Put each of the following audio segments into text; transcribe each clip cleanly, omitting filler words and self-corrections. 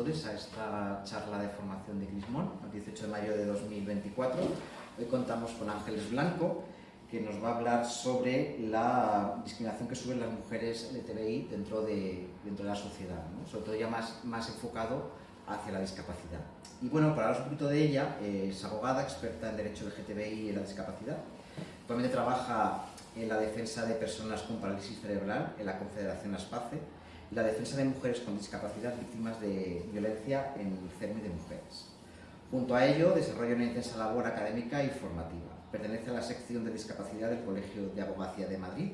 todos a esta charla de formación de Crismón, el 18 de mayo de 2024. Hoy contamos con Ángeles Blanco, que nos va a hablar sobre la discriminación que sufren las mujeres LGTBI dentro de la sociedad, ¿no? Sobre todo ya más enfocado hacia la discapacidad. Y bueno, para hablar un poquito de ella, es abogada, experta en derecho LGTBI y en la discapacidad. Actualmente trabaja en la defensa de personas con parálisis cerebral en la Confederación ASPACE y la defensa de mujeres con discapacidad víctimas de violencia en el CERMI de mujeres. Junto a ello, desarrolla una intensa labor académica y formativa. Pertenece a la sección de discapacidad del Colegio de Abogacía de Madrid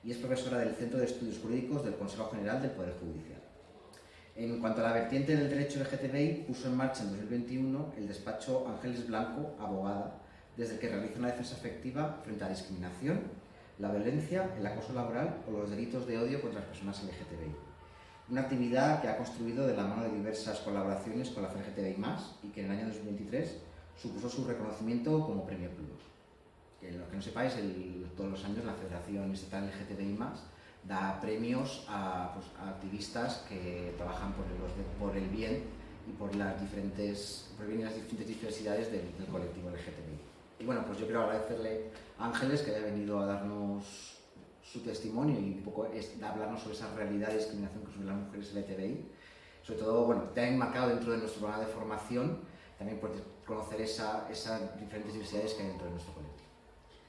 y es profesora del Centro de Estudios Jurídicos del Consejo General del Poder Judicial. En cuanto a la vertiente del derecho LGTBI, puso en marcha en 2021 el despacho Ángeles Blanco, abogada, desde el que realiza una defensa efectiva frente a la discriminación, la violencia, el acoso laboral o los delitos de odio contra las personas LGTBI. Una actividad que ha construido de la mano de diversas colaboraciones con la LGTBI+, y que en el año 2023 supuso su reconocimiento como Premio Plus. Que lo que no sepáis, todos los años la Federación Estatal LGTBI+, da premios a activistas que trabajan por el bien y por las diferentes diversidades del colectivo LGTBI. Y bueno, pues yo quiero agradecerle a Ángeles que haya venido a darnos su testimonio y un poco hablarnos sobre esa realidad de discriminación que sufren las mujeres LGTBI. Sobre todo, bueno, te ha enmarcado dentro de nuestro programa de formación, también por conocer esas diferentes diversidades que hay dentro de nuestro colectivo.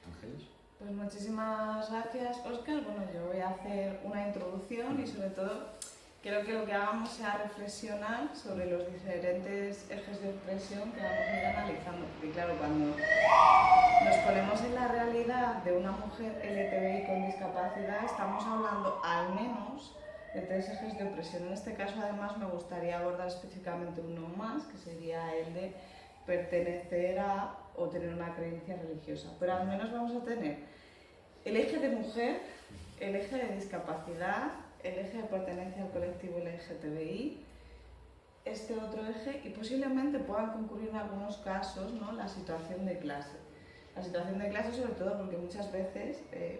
Ángeles. Pues muchísimas gracias, Óscar. Bueno, yo voy a hacer una introducción y sobre todo quiero que lo que hagamos sea reflexionar sobre los diferentes ejes de expresión que vamos a ir analizando. Porque claro, cuando nos ponemos en la realidad de una mujer LGTBI con discapacidad, estamos hablando al menos de tres ejes de opresión. En este caso, además, me gustaría abordar específicamente uno más, que sería el de pertenecer a o tener una creencia religiosa. Pero al menos vamos a tener el eje de mujer, el eje de discapacidad, el eje de pertenencia al colectivo LGTBI, este otro eje, y posiblemente puedan concurrir en algunos casos, ¿no?, la situación de clase. La situación de clase sobre todo porque muchas veces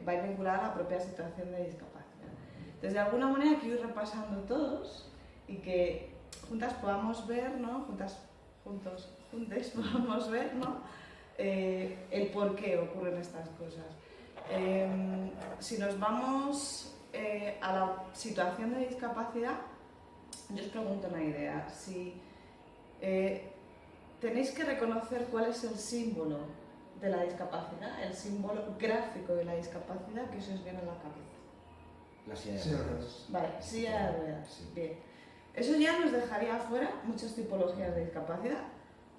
va a ir vinculada a la propia situación de discapacidad. Entonces, de alguna manera quiero ir repasando todos y que juntas podamos ver, ¿no?, juntos podamos ver, ¿no?, el por qué ocurren estas cosas. Si nos vamos a la situación de discapacidad, yo os pregunto una idea. Si tenéis que reconocer cuál es el símbolo de la discapacidad, el símbolo gráfico de la discapacidad que os viene a la cabeza. La silla de ruedas. Vale, silla de ruedas. Sí. Bien. Eso ya nos dejaría fuera muchas tipologías de discapacidad,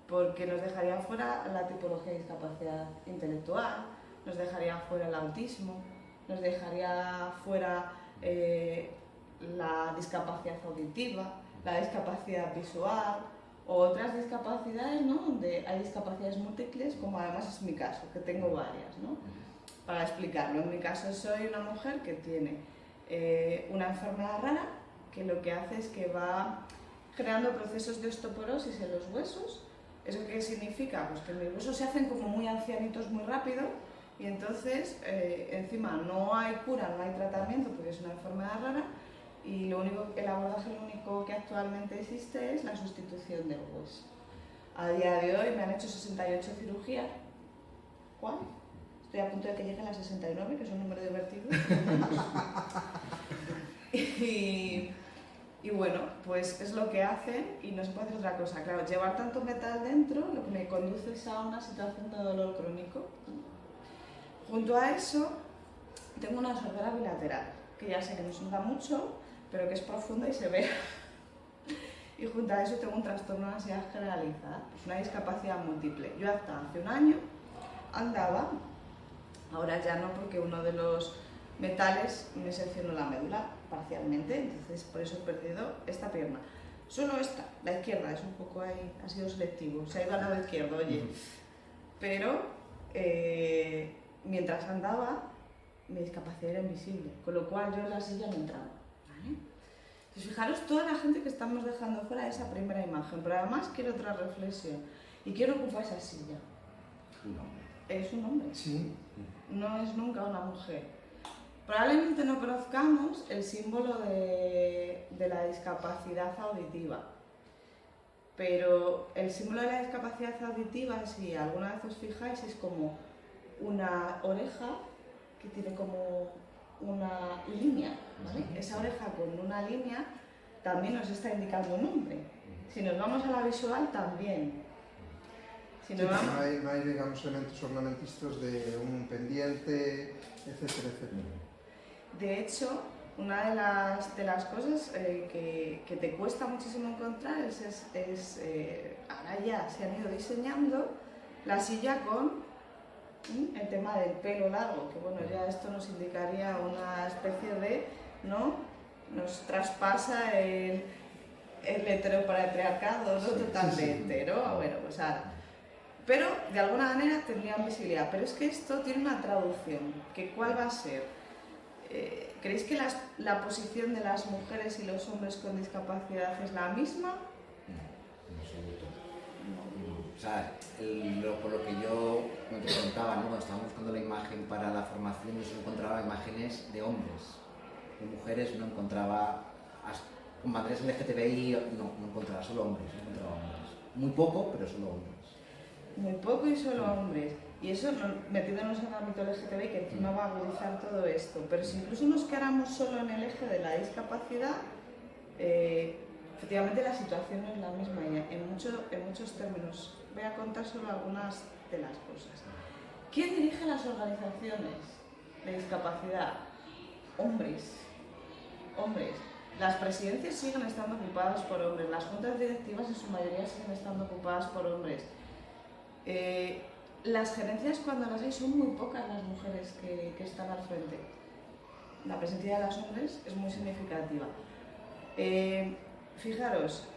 porque nos dejaría fuera la tipología de discapacidad intelectual, nos dejaría fuera el autismo, nos dejaría fuera la discapacidad auditiva, la discapacidad visual o otras discapacidades, ¿no?, donde hay discapacidades múltiples, como además es mi caso, que tengo varias, ¿no? Para explicarlo, en mi caso soy una mujer que tiene una enfermedad rara que lo que hace es que va creando procesos de osteoporosis en los huesos. ¿Eso qué significa? Pues que mis huesos se hacen como muy ancianitos muy rápido y entonces encima no hay cura, no hay tratamiento porque es una enfermedad rara y el abordaje único que actualmente existe es la sustitución del hueso. A día de hoy me han hecho 68 cirugías. ¿Cuál? Estoy a punto de que llegue a las 69, que es un número divertido. Y bueno, pues es lo que hacen y no se puede hacer otra cosa. Claro, llevar tanto metal dentro lo que me conduce es a una situación de dolor crónico. Junto a eso, tengo una sordera bilateral, que ya sé que no suena mucho, pero que es profunda y severa. Y junto a eso tengo un trastorno de ansiedad generalizada, pues una discapacidad múltiple. Yo hasta hace un año andaba, ahora ya no, porque uno de los metales me seccionó la médula parcialmente, entonces por eso he perdido esta pierna. Solo esta, la izquierda, es un poco ahí, ha sido selectivo, se ha ido al lado izquierdo, oye. Pero mientras andaba, mi discapacidad era invisible, con lo cual yo en la silla no entraba, ¿vale? Entonces fijaros toda la gente que estamos dejando fuera de esa primera imagen, pero además quiero otra reflexión, y quiero ocupar esa silla. Un hombre. Es un hombre. Sí. No es nunca una mujer. Probablemente no conozcamos el símbolo de la discapacidad auditiva. pero el símbolo de la discapacidad auditiva, si alguna vez os fijáis, es como una oreja que tiene como una línea, ¿vale? Esa oreja con una línea también nos está indicando un nombre. Si nos vamos a la visual, también. Si nos vamos... no hay, digamos, elementos ornamentísticos de un pendiente, etcétera, etcétera. De hecho, una de las cosas que te cuesta muchísimo encontrar es ahora ya se han ido diseñando la silla con el tema del pelo largo, que bueno, ya esto nos indicaría una especie de, ¿no? Nos traspasa el heteropatriarcado, ¿no? Totalmente, ¿no? Bueno, pues ahora. Pero de alguna manera tendrían visibilidad. Pero es que esto tiene una traducción, que ¿cuál va a ser? ¿Creéis que la posición de las mujeres y los hombres con discapacidad es la misma? No, en absoluto. No. O sea, por lo que yo te contaba, ¿no? Cuando estábamos buscando la imagen para la formación, yo solo encontraba imágenes de hombres. De mujeres no encontraba, con madres LGTBI no encontraba, solo hombres, no encontraba hombres. Muy poco, pero solo hombres. Muy poco y solo hombres. Y eso metiéndonos en el ámbito LGTBI, que encima va a agudizar todo esto. Pero si incluso nos quedáramos solo en el eje de la discapacidad, efectivamente la situación no es la misma y en muchos términos. Voy a contar solo algunas de las cosas. ¿Quién dirige las organizaciones de discapacidad? Hombres. Hombres. Las presidencias siguen estando ocupadas por hombres, las juntas directivas en su mayoría siguen estando ocupadas por hombres. Las gerencias, cuando las hay, son muy pocas las mujeres que están al frente. La presencia de los hombres es muy significativa. Fijaros,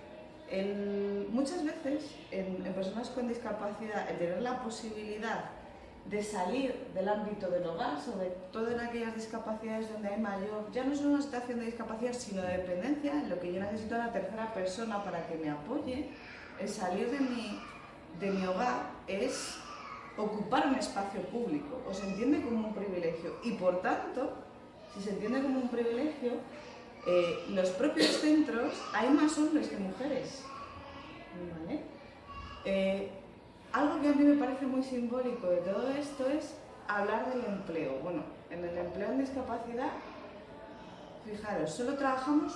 muchas veces en personas con discapacidad, el tener la posibilidad de salir del ámbito del hogar, sobre todo en aquellas discapacidades donde hay mayor, ya no solo una situación de discapacidad, sino de dependencia, en lo que yo necesito a la tercera persona para que me apoye, el salir de mi hogar es ocupar un espacio público, o se entiende como un privilegio, y por tanto, si se entiende como un privilegio, los propios centros hay más hombres que mujeres, ¿vale? Algo que a mí me parece muy simbólico de todo esto es hablar del empleo. Bueno, en el empleo en discapacidad, fijaros, solo trabajamos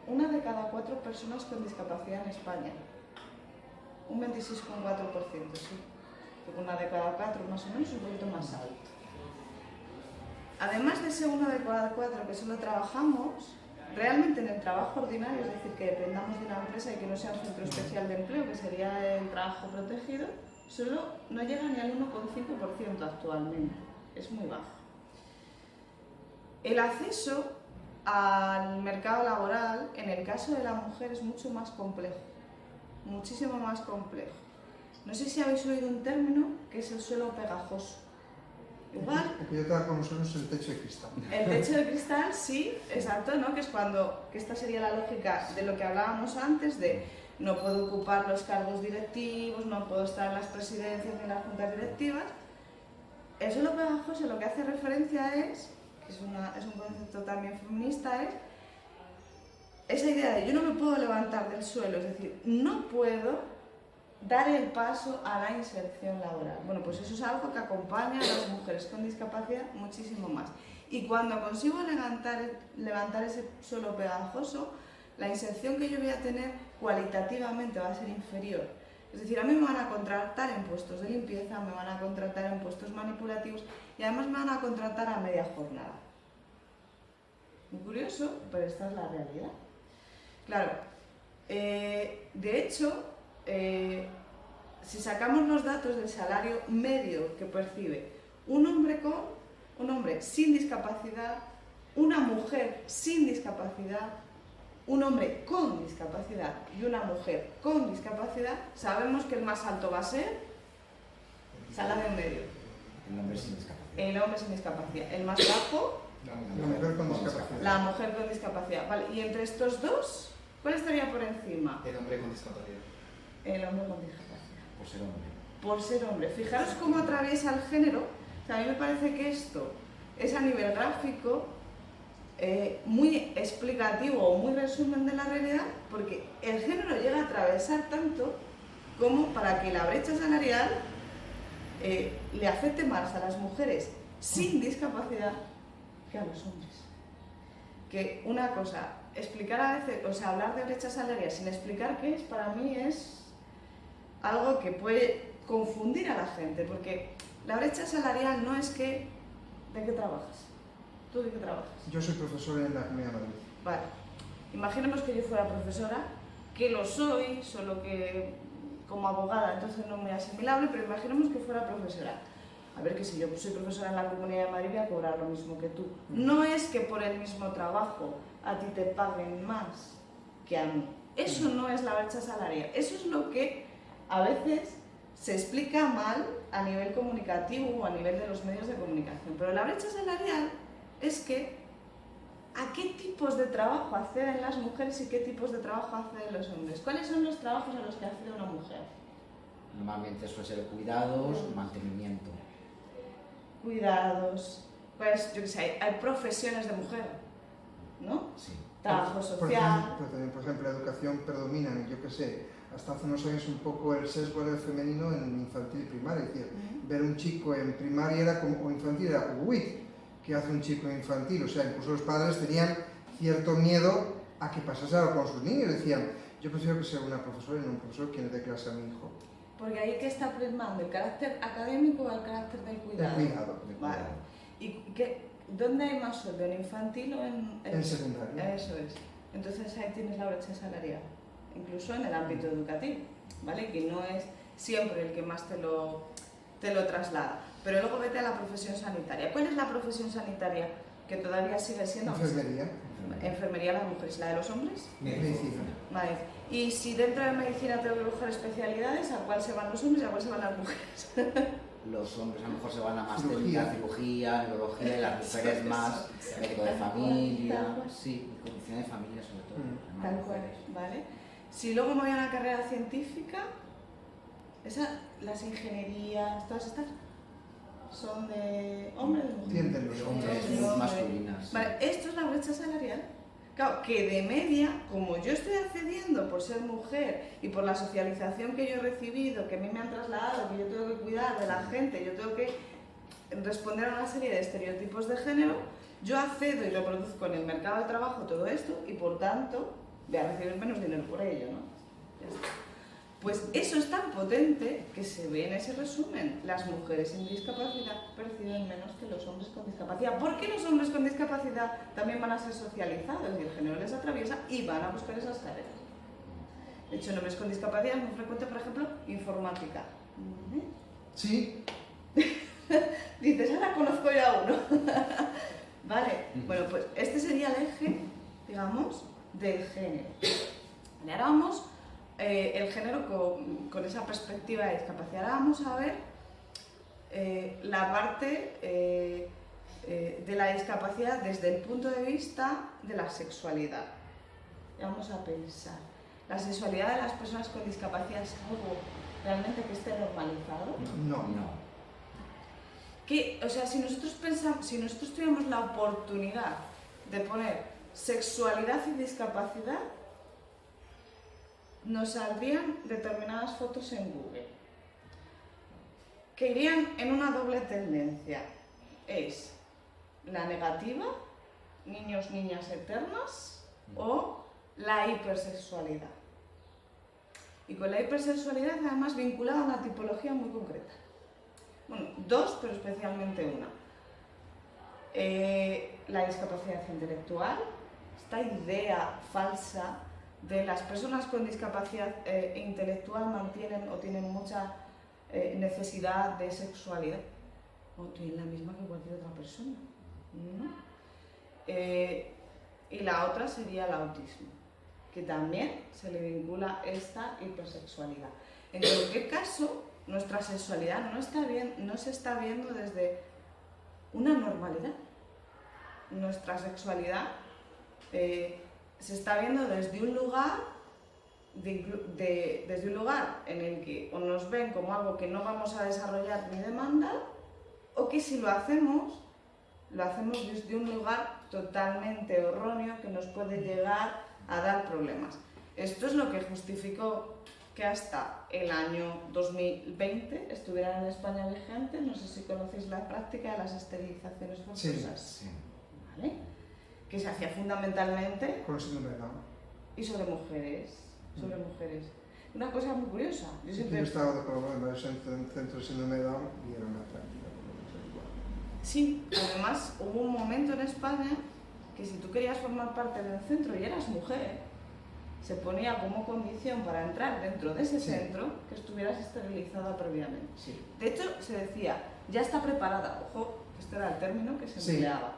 una de cada 4 personas con discapacidad en España. Un 26,4%, sí. Una de cada 4 más o menos, un poquito más alto. Además de ese 1 de cada 4 que solo trabajamos, realmente en el trabajo ordinario, es decir, que dependamos de una empresa y que no sea un centro especial de empleo, que sería el trabajo protegido, solo no llega ni al 1,5% actualmente. Es muy bajo. El acceso al mercado laboral, en el caso de la mujer, es mucho más complejo, muchísimo más complejo. No sé si habéis oído un término que es el suelo pegajoso. Igual. El que yo trabajo con suelo es el techo de cristal. El techo de cristal, sí, exacto, ¿no? Que es que esta sería la lógica de lo que hablábamos antes, de no puedo ocupar los cargos directivos, no puedo estar en las presidencias ni en las juntas directivas. El suelo pegajoso lo que hace referencia es, que es un concepto también feminista, es esa idea de yo no me puedo levantar del suelo, es decir, no puedo dar el paso a la inserción laboral. Bueno, pues eso es algo que acompaña a las mujeres con discapacidad muchísimo más. Y cuando consigo levantar ese suelo pegajoso, la inserción que yo voy a tener cualitativamente va a ser inferior. Es decir, a mí me van a contratar en puestos de limpieza, me van a contratar en puestos manipulativos y además me van a contratar a media jornada. Muy curioso, pero esta es la realidad. Claro, de hecho, si sacamos los datos del salario medio que percibe un hombre sin discapacidad, una mujer sin discapacidad, un hombre con discapacidad y una mujer con discapacidad, sabemos que el más alto va a ser salario medio. El hombre sin discapacidad. El hombre sin discapacidad. El más bajo, La mujer con discapacidad. la mujer con discapacidad. Vale, y entre estos dos, ¿cuál estaría por encima? El hombre con discapacidad. El hombre con discapacidad. Por ser hombre. Por ser hombre. Fijaros cómo atraviesa el género. O sea, a mí me parece que esto es a nivel gráfico muy explicativo o muy resumen de la realidad, porque el género llega a atravesar tanto como para que la brecha salarial le afecte más a las mujeres sin discapacidad que a los hombres. Que una cosa, explicar a veces, o sea, hablar de brecha salarial sin explicar qué es, para mí es algo que puede confundir a la gente, porque la brecha salarial no es que, ¿de qué trabajas? ¿Tú de qué trabajas? Yo soy profesor en la Comunidad de Madrid. Vale, imaginemos que yo fuera profesora, que lo soy, solo que como abogada, entonces no muy asimilable, pero imaginemos que fuera profesora. A ver, que si yo soy profesora en la Comunidad de Madrid voy a cobrar lo mismo que tú. No es que por el mismo trabajo a ti te paguen más que a mí. Eso no es la brecha salarial. Eso es lo que a veces se explica mal a nivel comunicativo o a nivel de los medios de comunicación. Pero la brecha salarial es que a qué tipos de trabajo acceden las mujeres y qué tipos de trabajo acceden los hombres. ¿Cuáles son los trabajos a los que accede una mujer? Normalmente suele ser cuidados, mantenimiento. Cuidados, pues yo qué sé, hay profesiones de mujer, ¿no? Sí. Trabajo social. Por ejemplo, la educación predomina, yo qué sé, hasta hace unos años un poco el sesgo del femenino en infantil y primaria. Es decir, ver un chico en primaria era como, o infantil era, uy, ¿qué hace un chico infantil? O sea, incluso los padres tenían cierto miedo a que pasase algo con sus niños. Decían, yo prefiero que sea una profesora y no un profesor quien le dé clase a mi hijo. Porque ahí que está plasmando el carácter académico o el carácter del cuidado. El cuidado. Vale. ¿Y dónde hay más sueldo? ¿En infantil o en secundaria? Eso es. Entonces ahí tienes la brecha salarial, incluso en el ámbito educativo, ¿vale? Que no es siempre el que más te lo traslada. Pero luego vete a la profesión sanitaria. ¿Cuál es la profesión sanitaria que todavía sigue siendo? Enfermería. Enfermería las mujeres. ¿La de los hombres? Medicina. Vale. Y si dentro de medicina tengo que buscar especialidades, ¿a cuál se van los hombres y a cuál se van las mujeres? Los hombres a lo mejor se van a más Cirugía. técnica, cirugía, neurología, y las mujeres más médico de familia, sí, condición de familia sobre todo. las Tal cual, mujeres. ¿vale? Si luego me voy a una carrera científica, las ingenierías, todas estas, ¿son de hombres o de mujeres? Tienden los hombres. Hombres masculinas. sí. Vale, esto es la brecha salarial. Claro, que de media, como yo estoy accediendo por ser mujer y por la socialización que yo he recibido, que a mí me han trasladado, que yo tengo que cuidar de la gente, yo tengo que responder a una serie de estereotipos de género, yo accedo y reproduzco en el mercado de trabajo todo esto y por tanto voy a recibir menos dinero por ello, ¿no? Ya está. Pues eso es tan potente que se ve en ese resumen. Las mujeres sin discapacidad perciben menos que los hombres con discapacidad. ¿Por qué los hombres con discapacidad también van a ser socializados y el género les atraviesa y van a buscar esas carreras? De hecho, en hombres con discapacidad es muy frecuente, por ejemplo, informática. Sí. Dices, ahora conozco yo a uno. Vale, bueno, pues este sería el eje, digamos, del género. Y ahora vamos... el género con esa perspectiva de discapacidad. Ahora vamos a ver la parte de la discapacidad desde el punto de vista de la sexualidad. Vamos a pensar, ¿la sexualidad de las personas con discapacidad es algo realmente que esté normalizado? No. No. O sea, si nosotros tuviéramos la oportunidad de poner sexualidad y discapacidad, nos saldrían determinadas fotos en Google que irían en una doble tendencia. Es la negativa, niños, niñas eternas, o la hipersexualidad. Y con la hipersexualidad además vinculada a una tipología muy concreta. Bueno, dos, pero especialmente una. La discapacidad intelectual, esta idea falsa de las personas con discapacidad intelectual mantienen o tienen mucha necesidad de sexualidad, o tienen la misma que cualquier otra persona, ¿no? Y la otra sería el autismo, que también se le vincula esta hipersexualidad. En cualquier caso, nuestra sexualidad no se está viendo desde una normalidad. Nuestra sexualidad se está viendo desde un lugar desde un lugar en el que o nos ven como algo que no vamos a desarrollar ni demandar, o que si lo hacemos lo hacemos desde un lugar totalmente erróneo que nos puede llegar a dar problemas. Esto es lo que justificó que hasta el año 2020 estuvieran en España vigentes, no sé si conocéis la práctica de las esterilizaciones forzosas, Sí. ¿vale? Que se hacía fundamentalmente Con síndrome de Down. y sobre mujeres. Una cosa muy curiosa, yo Yo siempre... he estado de colaborar en varios centros de síndrome de Down y era una práctica por lo menos igual. Sí, además hubo un momento en España que si tú querías formar parte del centro y eras mujer, se ponía como condición para entrar dentro de ese centro que estuvieras esterilizada previamente. Sí. De hecho, se decía, ya está preparada. Ojo, este era el término que se empleaba.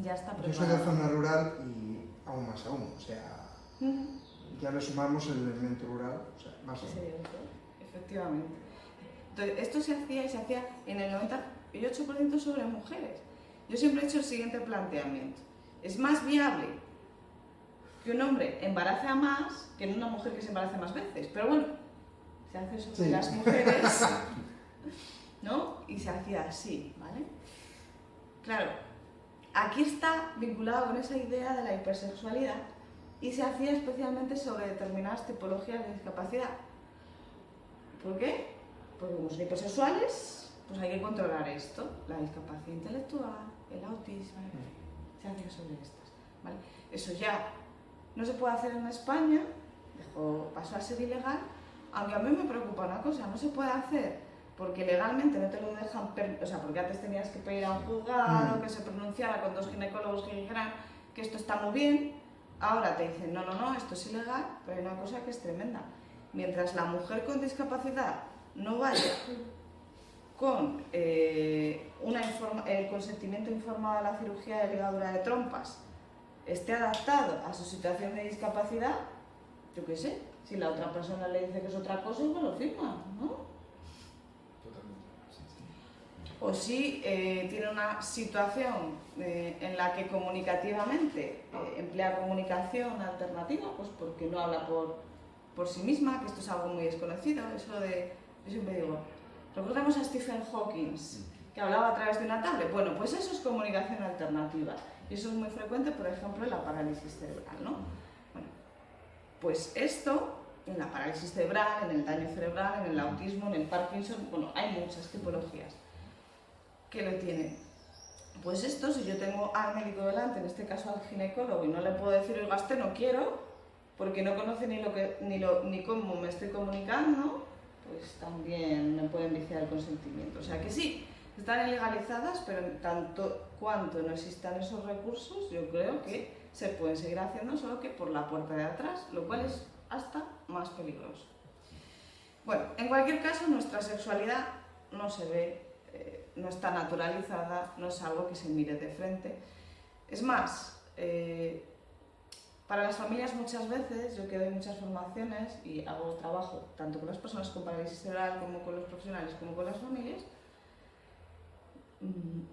Ya está preparada. Yo soy de zona rural y aún más aún, o sea, ya le sumamos el elemento rural, o sea, más aún. Sí, efectivamente. Entonces, esto se hacía y se hacía en el 98% sobre mujeres. Yo siempre he hecho el siguiente planteamiento. Es más viable que un hombre embarace a más que en una mujer que se embarace más veces. Pero bueno, se hace sobre las mujeres, ¿no? Y se hacía así, ¿vale? Claro, aquí está vinculado con esa idea de la hipersexualidad y se hacía especialmente sobre determinadas tipologías de discapacidad. ¿Por qué? Porque como son hipersexuales, pues hay que controlar esto, la discapacidad intelectual, el autismo, se hacía sobre estas, ¿vale? Eso ya no se puede hacer en España, pasó a ser ilegal, aunque a mí me preocupa una cosa, no se puede hacer porque legalmente no te lo dejan, o sea, porque antes tenías que pedir a un juzgado que se pronunciara con 2 ginecólogos que dijeran que esto está muy bien, ahora te dicen no, esto es ilegal, pero hay una cosa que es tremenda. Mientras la mujer con discapacidad no vaya con el consentimiento informado a la cirugía de ligadura de trompas, esté adaptado a su situación de discapacidad, yo qué sé, si la otra persona le dice que es otra cosa, igual lo firma, ¿no? O si tiene una situación en la que comunicativamente emplea comunicación alternativa, pues porque no habla por sí misma, que esto es algo muy desconocido, eso de, yo siempre digo, recordemos a Stephen Hawking, que hablaba a través de una tablet, bueno, pues eso es comunicación alternativa. Y eso es muy frecuente, por ejemplo, en la parálisis cerebral, ¿no? Bueno, pues esto, en la parálisis cerebral, en el daño cerebral, en el autismo, en el Parkinson, bueno, hay muchas tipologías que lo tienen. Pues esto, si yo tengo al médico delante, en este caso al ginecólogo, y no le puedo decir, oiga, no quiero, porque no conoce ni cómo me estoy comunicando, pues también me pueden viciar el consentimiento. O sea que sí, están ilegalizadas, pero en tanto cuanto no existan esos recursos, yo creo que se pueden seguir haciendo, solo que por la puerta de atrás, lo cual es hasta más peligroso. Bueno, en cualquier caso, nuestra sexualidad no se ve, no está naturalizada, no es algo que se mire de frente. Es más, para las familias muchas veces, yo que doy muchas formaciones y hago trabajo tanto con las personas con parálisis cerebral como con los profesionales como con las familias,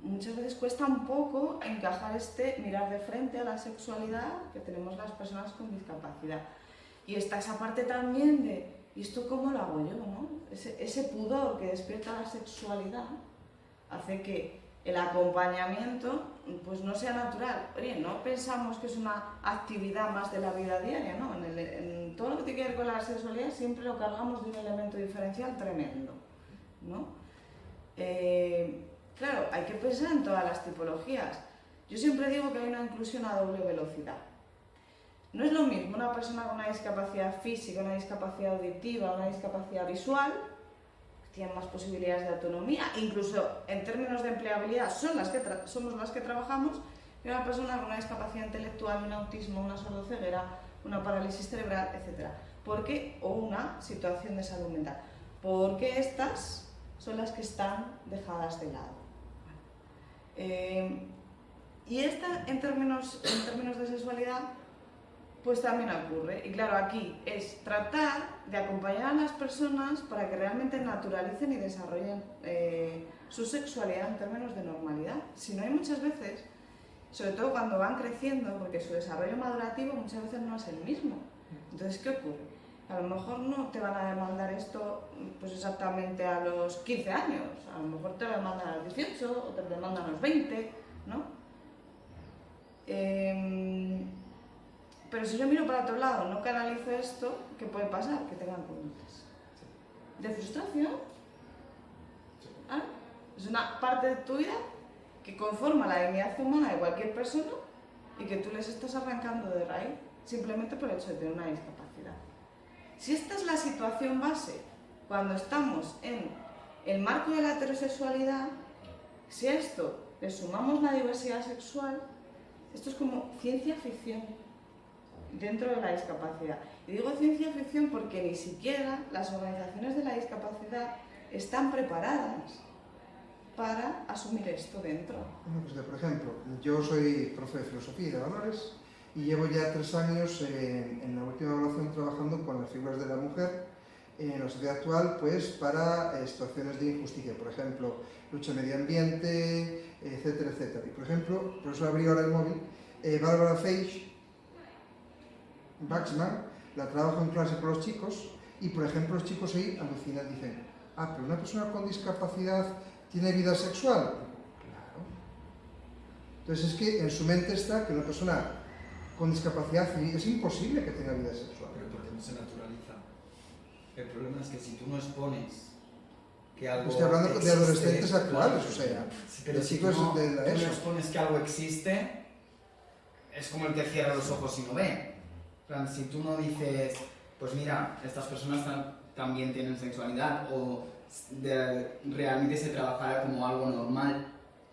muchas veces cuesta un poco encajar mirar de frente a la sexualidad que tenemos las personas con discapacidad. Y está esa parte también de, ¿y esto cómo lo hago yo, no? Ese pudor que despierta la sexualidad hace que el acompañamiento pues no sea natural. Oye, no pensamos que es una actividad más de la vida diaria, ¿no? En todo lo que tiene que ver con la sexualidad siempre lo cargamos de un elemento diferencial tremendo, ¿no? Claro, hay que pensar en todas las tipologías. Yo siempre digo que hay una inclusión a doble velocidad. No es lo mismo una persona con una discapacidad física, una discapacidad auditiva, una discapacidad visual, que tienen más posibilidades de autonomía, incluso en términos de empleabilidad somos las que trabajamos, y una persona con una discapacidad intelectual, un autismo, una sordoceguera, una parálisis cerebral, etc. O una situación de salud mental. Porque estas son las que están dejadas de lado. Y esta, en términos de sexualidad, pues también ocurre. Y claro, aquí es tratar de acompañar a las personas para que realmente naturalicen y desarrollen su sexualidad en términos de normalidad. Si no, hay muchas veces, sobre todo cuando van creciendo, porque su desarrollo madurativo muchas veces no es el mismo. Entonces, ¿qué ocurre? A lo mejor no te van a demandar esto pues exactamente a los 15 años, a lo mejor te lo demandan a los 18 o te lo demandan a los 20, ¿no? Pero si yo miro para otro lado, no canalizo esto, ¿qué puede pasar? Que tengan conductas de frustración. ¿Ah? Es una parte de tu vida que conforma la dignidad humana de cualquier persona y que tú les estás arrancando de raíz simplemente por el hecho de tener una discapacidad. Si esta es la situación base cuando estamos en el marco de la heterosexualidad, si a esto le sumamos la diversidad sexual, esto es como ciencia ficción dentro de la discapacidad. Y digo ciencia ficción porque ni siquiera las organizaciones de la discapacidad están preparadas para asumir esto dentro. Bueno, pues por ejemplo, yo soy profe de filosofía y de valores y llevo ya 3 años en la última evaluación trabajando con las figuras de la mujer en la sociedad actual, pues para situaciones de injusticia, por ejemplo, lucha medio ambiente, etcétera, etcétera. Y por ejemplo, por eso abrí ahora el móvil, Bárbara Feich, Baxman, la trabajo en clase con los chicos y por ejemplo los chicos ahí alucinan, dicen, ah, pero una persona con discapacidad tiene vida sexual. Claro. Entonces es que en su mente está que una persona con discapacidad es imposible que tenga vida sexual. Pero porque no se naturaliza. El problema es que si tú no expones que algo estoy hablando existe, de adolescentes actuales, claro, o sea, sí, pero de si chicos tú no, de tú no ESO. expones que algo existe, es como el que cierra los ojos y no ve. En plan, si tú no dices, pues mira, estas personas también tienen sexualidad o realmente se trabaja como algo normal,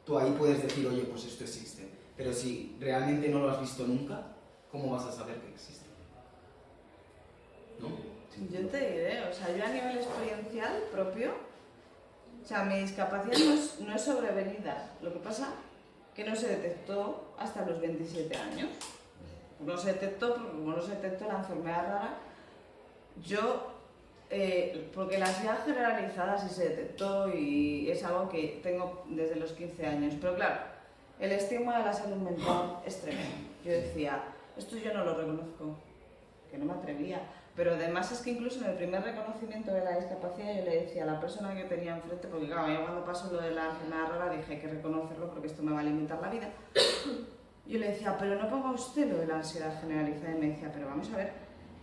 tú ahí puedes decir, oye, pues esto existe. Pero si realmente no lo has visto nunca, ¿cómo vas a saber que existe? ¿No? Yo te diré, o sea, yo a nivel experiencial propio, o sea, mi discapacidad no es sobrevenida. Lo que pasa que no se detectó hasta los 27 años. No se detectó porque como no se detectó la enfermedad rara, yo, porque la ansiedad generalizada sí se detectó y es algo que tengo desde los 15 años. Pero claro, el estigma de la salud mental es tremendo. Yo decía, esto yo no lo reconozco, que no me atrevía. Pero además es que incluso en el primer reconocimiento de la discapacidad yo le decía a la persona que tenía enfrente, porque claro, yo cuando pasó lo de la enfermedad rara dije hay que reconocerlo porque esto me va a limitar la vida. Yo le decía, pero no ponga usted lo de la ansiedad generalizada. Y me decía, pero vamos a ver,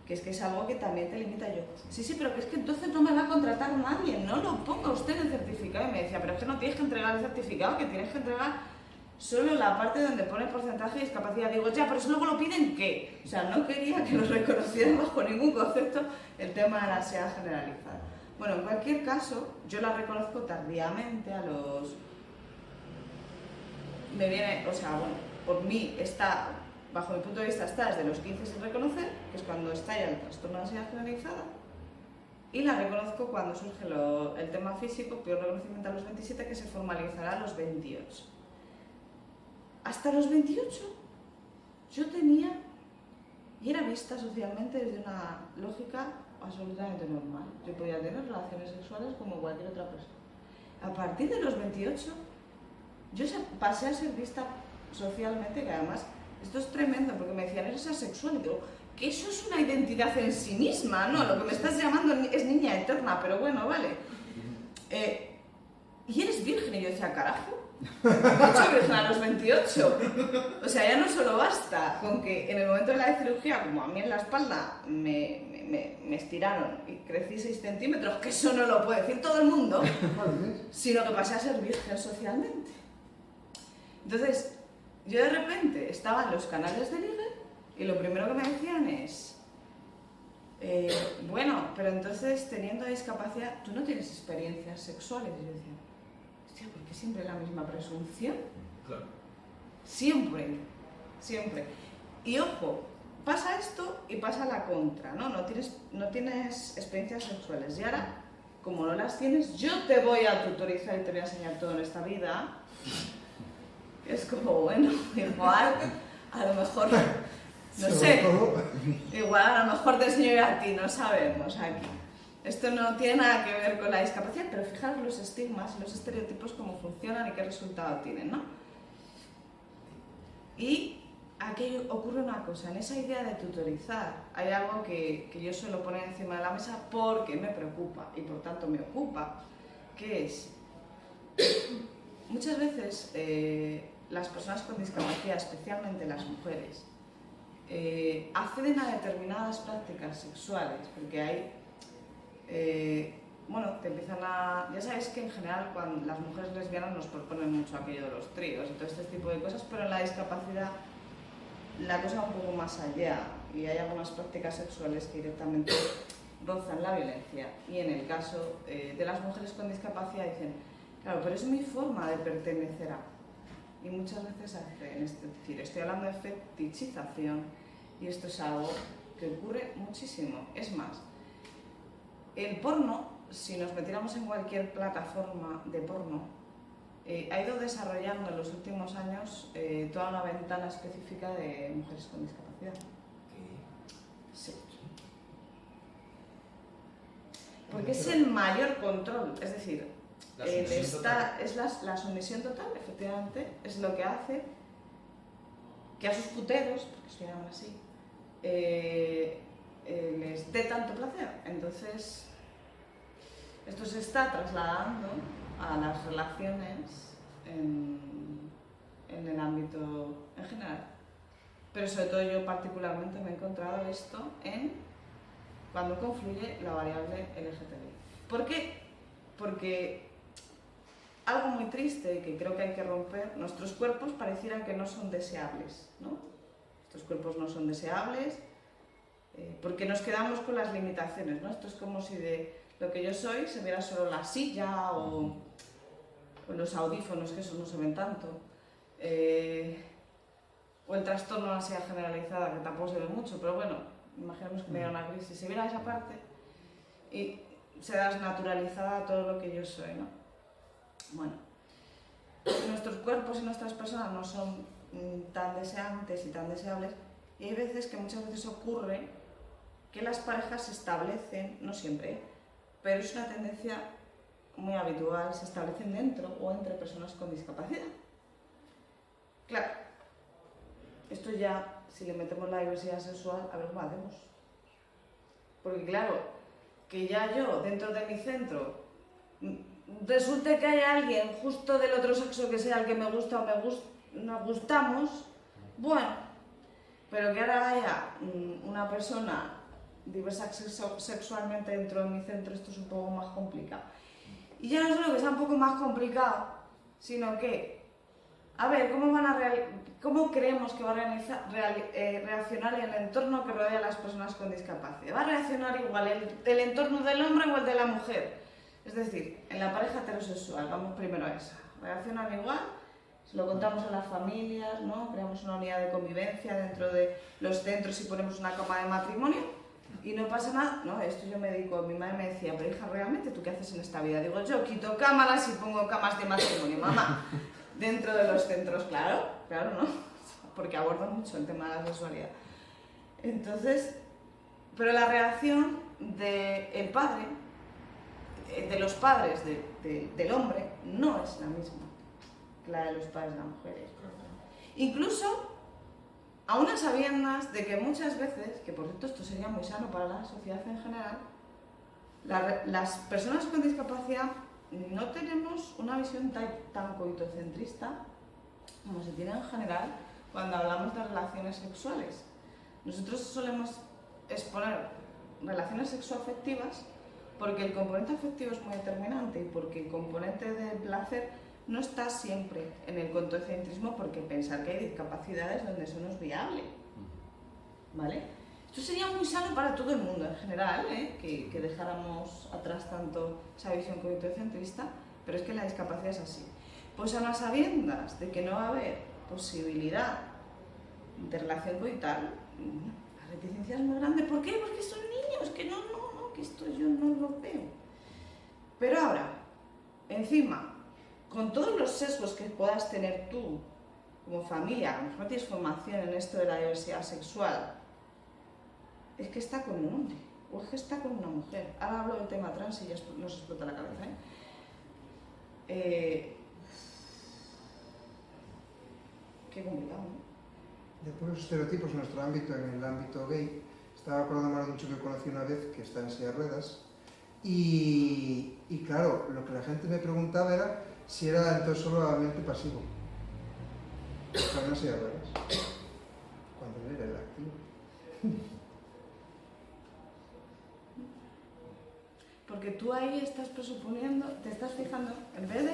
que es algo que también te limita. Yo, sí, pero que es que entonces no me va a contratar nadie, no lo ponga usted en el certificado. Y me decía, pero es que no tienes que entregar el certificado, que tienes que entregar solo la parte donde pone porcentaje de discapacidad. Digo, ya, pero eso luego lo piden, ¿qué? O sea, no quería que nos reconocieran bajo ningún concepto el tema de la ansiedad generalizada. Bueno, en cualquier caso, yo la reconozco tardíamente a los... Me viene, o sea, bueno, por mí está, bajo mi punto de vista, está desde los 15 sin reconocer, que es cuando estalla el trastorno de ansiedad generalizada, y la reconozco cuando surge el tema físico, peor reconocimiento a los 27, que se formalizará a los 28. Hasta los 28 yo tenía, y era vista socialmente desde una lógica absolutamente normal. Yo podía tener relaciones sexuales como cualquier otra persona. A partir de los 28 yo pasé a ser vista socialmente, que además esto es tremendo porque me decían, eres asexual, y digo, que eso es una identidad en sí misma, ¿no? Lo que me estás llamando es niña eterna, pero bueno, vale. Y eres virgen, y yo decía, carajo. Me he hecho virgen a los 28. O sea, ya no solo basta con que en el momento de la cirugía, como a mí en la espalda me estiraron y crecí 6 centímetros, que eso no lo puede decir todo el mundo, sino que pasé a ser virgen socialmente. Entonces, yo de repente estaba en los canales de ligue y lo primero que me decían es, bueno, pero entonces teniendo discapacidad, tú no tienes experiencias sexuales. Y yo decía, hostia, ¿por qué siempre la misma presunción? Claro. Siempre, siempre. Y ojo, pasa esto y pasa la contra, ¿no? No tienes experiencias sexuales. Y ahora, como no las tienes, yo te voy a tutorizar y te voy a enseñar todo en esta vida. Es como, bueno, igual, a lo mejor, no sé, igual a lo mejor te enseño yo a ti, no sabemos aquí. Esto no tiene nada que ver con la discapacidad, pero fijaros los estigmas y los estereotipos cómo funcionan y qué resultado tienen, ¿no? Y aquí ocurre una cosa, en esa idea de tutorizar hay algo que yo suelo poner encima de la mesa porque me preocupa y por tanto me ocupa, que es, muchas veces las personas con discapacidad, especialmente las mujeres, acceden a determinadas prácticas sexuales, porque hay, bueno, te empiezan a... Ya sabéis que en general cuando las mujeres lesbianas nos proponen mucho aquello de los tríos y todo este tipo de cosas, pero en la discapacidad la cosa va un poco más allá y hay algunas prácticas sexuales que directamente rozan la violencia. Y en el caso de las mujeres con discapacidad dicen, claro, pero es mi forma de pertenecer a... Y muchas veces hacen, es decir, estoy hablando de fetichización y esto es algo que ocurre muchísimo. Es más, el porno, si nos metiéramos en cualquier plataforma de porno, ha ido desarrollando en los últimos años toda una ventana específica de mujeres con discapacidad. Sí. Porque es el mayor control, es decir, la sumisión total, efectivamente, es lo que hace que a sus puteros, porque se llaman así, les dé tanto placer. Entonces, esto se está trasladando a las relaciones en el ámbito en general. Pero sobre todo yo particularmente me he encontrado esto cuando confluye la variable LGTBI. ¿Por qué? Porque algo muy triste que creo que hay que romper, nuestros cuerpos parecieran que no son deseables, ¿no? Estos cuerpos no son deseables porque nos quedamos con las limitaciones, ¿no? Esto es como si de lo que yo soy se viera solo la silla o los audífonos, que eso no se ven tanto, o el trastorno de la ansiedad generalizada, que tampoco se ve mucho, pero bueno, imaginemos que me diera una crisis, se viera esa parte y se da naturalizada todo lo que yo soy, ¿no? Bueno, nuestros cuerpos y nuestras personas no son tan deseantes y tan deseables, y hay veces que muchas veces ocurre que las parejas se establecen, no siempre, pero es una tendencia muy habitual, se establecen dentro o entre personas con discapacidad. Claro, esto ya, si le metemos la diversidad sexual, a ver cómo hacemos. Porque claro, que ya yo, dentro de mi centro, resulte que hay alguien justo del otro sexo que sea el que me gusta o nos gustamos, bueno, pero que ahora haya una persona diversa sexualmente dentro de mi centro, esto es un poco más complicado. Y ya no solo que sea un poco más complicado, sino que, a ver, ¿cómo creemos que va a reaccionar el entorno que rodea a las personas con discapacidad? ¿Va a reaccionar igual el entorno del hombre o el de la mujer? Es decir, en la pareja heterosexual, vamos primero a esa. ¿Reaccionan igual? Se lo contamos a las familias, ¿no? Creamos una unidad de convivencia dentro de los centros y ponemos una cama de matrimonio. Y no pasa nada, no, esto yo me dedico, mi madre me decía, pero hija, ¿realmente tú qué haces en esta vida? Digo, yo quito cámaras y pongo camas de matrimonio, mamá, dentro de los centros, claro, ¿no? Porque abordo mucho el tema de la sexualidad. Entonces, pero la reacción del padre, de los padres del hombre, no es la misma que la de los padres de las mujeres. Incluso, a unas sabiendas de que muchas veces, que por cierto esto sería muy sano para la sociedad en general, las personas con discapacidad no tenemos una visión tan coitocentrista como se tiene en general cuando hablamos de relaciones sexuales. Nosotros solemos exponer relaciones sexoafectivas porque el componente afectivo es muy determinante y porque el componente del placer no está siempre en el coitocentrismo, porque pensar que hay discapacidades donde eso no es viable, ¿vale? Esto sería muy sano para todo el mundo en general, que dejáramos atrás tanto esa visión coitocentrista, pero es que la discapacidad es así. Pues a las sabiendas de que no va a haber posibilidad de relación coital, la reticencia es muy grande. ¿Por qué? Porque son niños, que no, que esto yo no lo veo. Pero ahora, encima, con todos los sesgos que puedas tener tú como familia, a lo mejor tienes formación en esto de la diversidad sexual, es que está con un hombre o es que está con una mujer. Ahora hablo del tema trans y ya nos explota la cabeza, Qué complicado, ¿no? De puros estereotipos en nuestro ámbito, en el ámbito gay, estaba acordando de un chico que conocí una vez que está en silla de ruedas y claro, lo que la gente me preguntaba era si era entonces solamente pasivo. Para una silla de ruedas. Cuando él era el activo. Porque tú ahí estás presuponiendo, te estás fijando, en vez de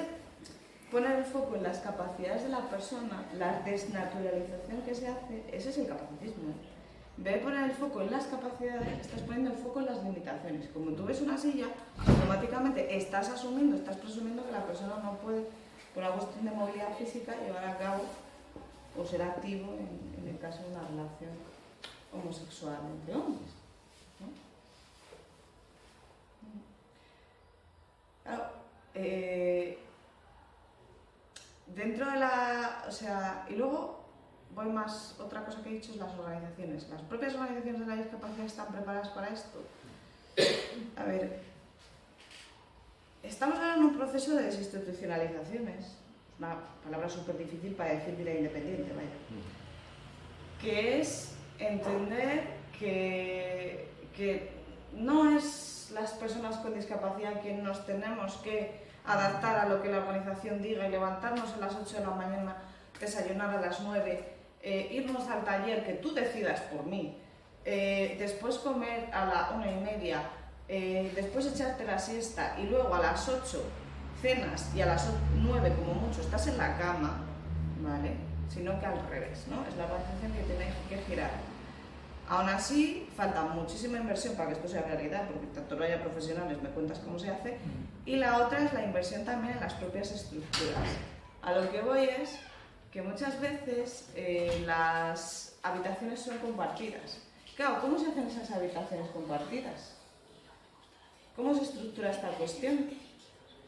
poner el foco en las capacidades de la persona, la desnaturalización que se hace, ese es el capacitismo. En vez de poner el foco en las capacidades, estás poniendo el foco en las limitaciones. Como tú ves una silla, automáticamente estás asumiendo, estás presumiendo que la persona no puede, por una cuestión de movilidad física, llevar a cabo o ser activo en el caso de una relación homosexual entre hombres, ¿no? Claro, dentro de la... O sea, y luego voy más... Otra cosa que he dicho es las organizaciones. Las propias organizaciones de la discapacidad están preparadas para esto. A ver, estamos ahora en un proceso de desinstitucionalizaciones. Una palabra súper difícil para decir vida independiente, vaya. Que es entender que no es las personas con discapacidad quien nos tenemos que adaptar a lo que la organización diga y levantarnos a las 8 de la mañana, desayunar a las 9, irnos al taller que tú decidas por mí, después comer a la 1:30, después echarte la siesta y luego a las 8 cenas y a las 9 como mucho estás en la cama, ¿vale? Sino que al revés, ¿no? Es la organización que tiene que girar. Aún así, falta muchísima inversión para que esto sea realidad, porque tanto no haya profesionales, me cuentas cómo se hace, y la otra es la inversión también en las propias estructuras. A lo que voy es que muchas veces las habitaciones son compartidas. Claro, ¿cómo se hacen esas habitaciones compartidas? ¿Cómo se estructura esta cuestión?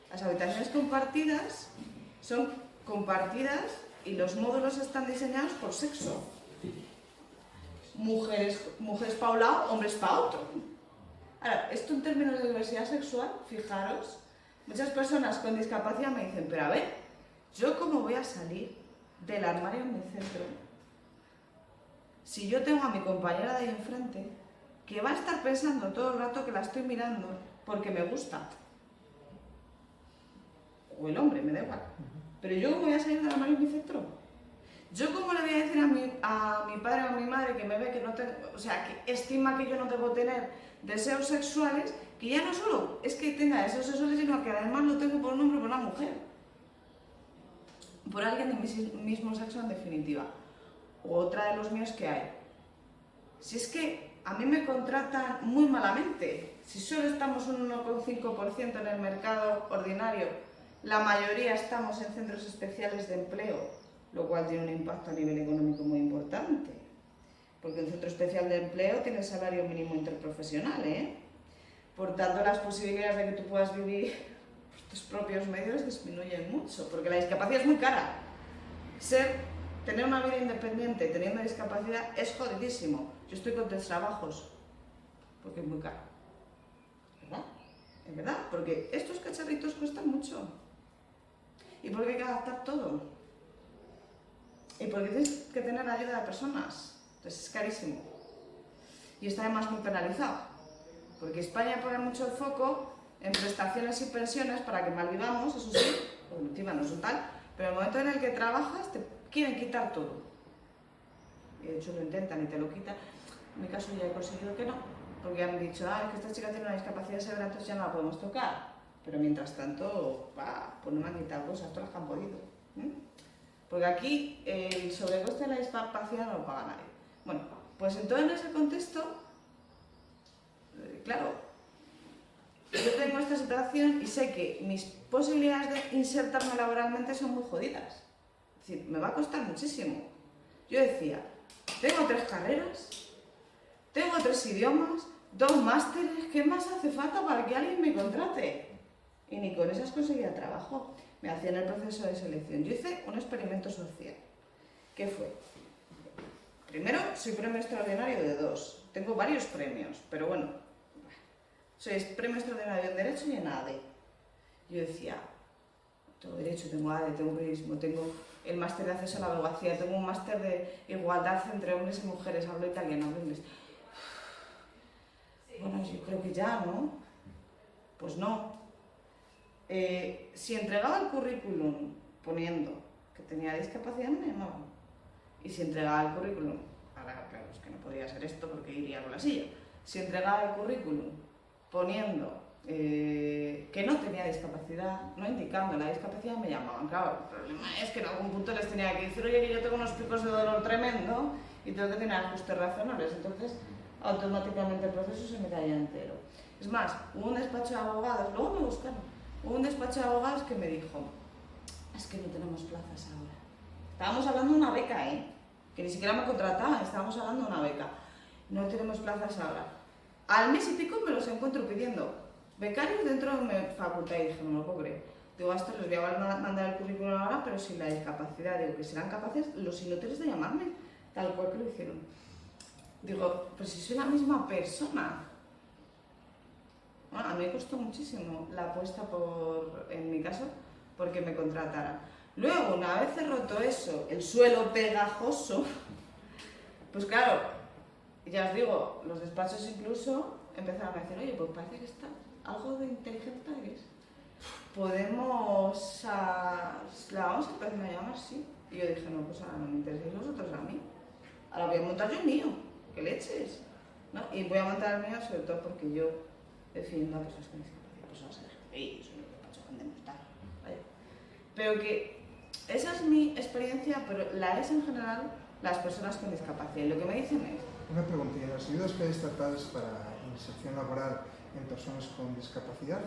Las habitaciones compartidas son compartidas y los módulos están diseñados por sexo. Mujeres para un lado, hombres para otro. Ahora, esto en términos de diversidad sexual, fijaros, muchas personas con discapacidad me dicen, pero a ver, ¿yo cómo voy a salir del armario en mi centro si yo tengo a mi compañera de ahí enfrente que va a estar pensando todo el rato que la estoy mirando porque me gusta? O el hombre, me da igual. Pero yo cómo voy a salir del armario en mi centro. ¿Yo cómo le voy a decir a mi padre o a mi madre que me ve que no tengo, o sea, que estima que yo no debo tener deseos sexuales, que ya no solo es que tenga deseos sexuales, sino que además lo tengo por un hombre o por una mujer? Por alguien de mi mismo sexo en definitiva. O otra de los míos que hay. Si es que a mí me contratan muy malamente, si solo estamos un 1,5% en el mercado ordinario, la mayoría estamos en centros especiales de empleo, lo cual tiene un impacto a nivel económico muy importante. Porque un centro especial de empleo tiene salario mínimo interprofesional, ¿eh? Por tanto, las posibilidades de que tú puedas vivir por tus propios medios disminuyen mucho, porque la discapacidad es muy cara. Tener una vida independiente teniendo discapacidad es jodidísimo. Yo estoy con 3 trabajos, porque es muy caro. ¿Verdad? Es verdad, porque estos cacharritos cuestan mucho. Y porque hay que adaptar todo. Y porque tienes que tener ayuda de personas. Entonces es carísimo. Y está además muy penalizado. Porque España pone mucho el foco en prestaciones y pensiones para que malvivamos, eso sí, porque encima no son tal, pero en el momento en el que trabajas te quieren quitar todo. Y de hecho lo intentan y te lo quitan. En mi caso ya he conseguido que no, porque han dicho, es que esta chica tiene una discapacidad severa, entonces ya no la podemos tocar. Pero mientras tanto, pues no me han quitado cosas, todas las que han podido. Porque aquí el sobrecoste de la discapacidad no lo paga nadie. Bueno, pues entonces en ese contexto, claro, yo tengo esta situación y sé que mis posibilidades de insertarme laboralmente son muy jodidas. Es decir, me va a costar muchísimo. Yo decía, tengo 3 carreras, tengo 3 idiomas, 2 másteres, ¿qué más hace falta para que alguien me contrate? Y ni con esas conseguía trabajo. Me hacían el proceso de selección. Yo hice un experimento social. ¿Qué fue? Primero, soy premio extraordinario de 2. Tengo varios premios, pero bueno, soy premio extraordinario en Derecho y en ADE. Yo decía, tengo Derecho, tengo ADE, tengo Periodismo, tengo el máster de acceso a la abogacía, tengo un máster de igualdad entre hombres y mujeres, hablo italiano, hablo inglés. Bueno, yo creo que ya, ¿no? Pues no. Si entregaba el currículum poniendo que tenía discapacidad, no me llamaban. Y si entregaba el currículum, ahora claro, es que no podría ser esto porque iría con la silla, si entregaba el currículum poniendo que no tenía discapacidad, no indicando la discapacidad, me llamaban. Claro, el problema es que en algún punto les tenía que decir, oye, que yo tengo unos picos de dolor tremendo y tengo que tener ajustes razonables. Entonces, automáticamente el proceso se me caía entero. Es más, hubo un despacho de abogados, luego me buscaron, hubo un despacho de abogados que me dijo, es que no tenemos plazas ahora. Estábamos hablando de una beca, que ni siquiera me contrataban, estábamos hablando de una beca. No tenemos plazas ahora. Al mes y pico me los encuentro pidiendo becarios dentro de mi facultad y dije, no me lo puedo creer. Digo, a estos les voy a mandar el currículum ahora, pero sin la discapacidad. Digo, que serán capaces los inútiles de llamarme, tal cual que lo hicieron. Digo, pero si soy la misma persona. Bueno, a mí me costó muchísimo la apuesta en mi caso, porque me contrataran. Luego, una vez he roto eso, el suelo pegajoso, pues claro, ya os digo, los despachos incluso empezaron a decir, oye, pues parece que está algo de inteligente eres. Podemos, la vamos a empezar a llamar, sí. Y yo dije, no, pues ahora no me intereséis vosotros a mí. Ahora voy a montar yo el mío, que leches, ¿no? Y voy a montar el mío sobre todo porque yo defiendo a personas con discapacidad, personas LGTBI, eso es lo que pasa cuando no está. Pero que esa es mi experiencia, pero la es en general las personas con discapacidad. Y lo que me dicen es... Una pregunta, ¿y las ayudas que hay estatales para inserción laboral en personas con discapacidad,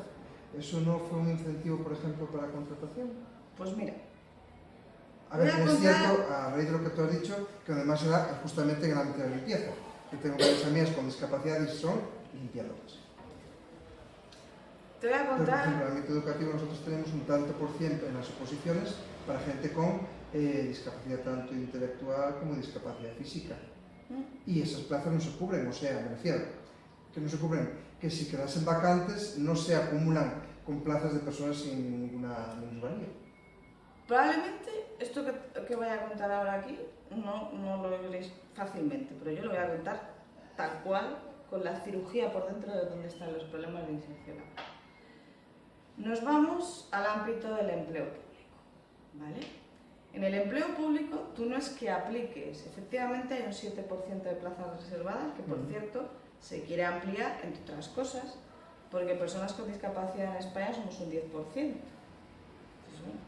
eso no fue un incentivo, por ejemplo, para la contratación? Pues mira... A ver, es cierto, a raíz de lo que tú has dicho, que además era justamente en el ámbito de la limpieza. Yo tengo varias amigas con discapacidad y son limpiadoras. Te voy a contar... Pero, por ejemplo, en el ámbito educativo nosotros tenemos un tanto por ciento en las oposiciones para gente con discapacidad tanto intelectual como discapacidad física. Y esas plazas no se cubren, o sea, me refiero, que no se cubren, que si quedasen vacantes no se acumulan con plazas de personas sin ninguna minusvalía. Probablemente esto que voy a contar ahora aquí no lo veréis fácilmente, pero yo lo voy a contar tal cual, con la cirugía por dentro de donde están los problemas de inserción laboral. Nos vamos al ámbito del empleo público, ¿vale? En el empleo público tú no es que apliques, efectivamente hay un 7% de plazas reservadas, que por cierto se quiere ampliar, entre otras cosas, porque personas con discapacidad en España somos un 10%. Entonces, bueno,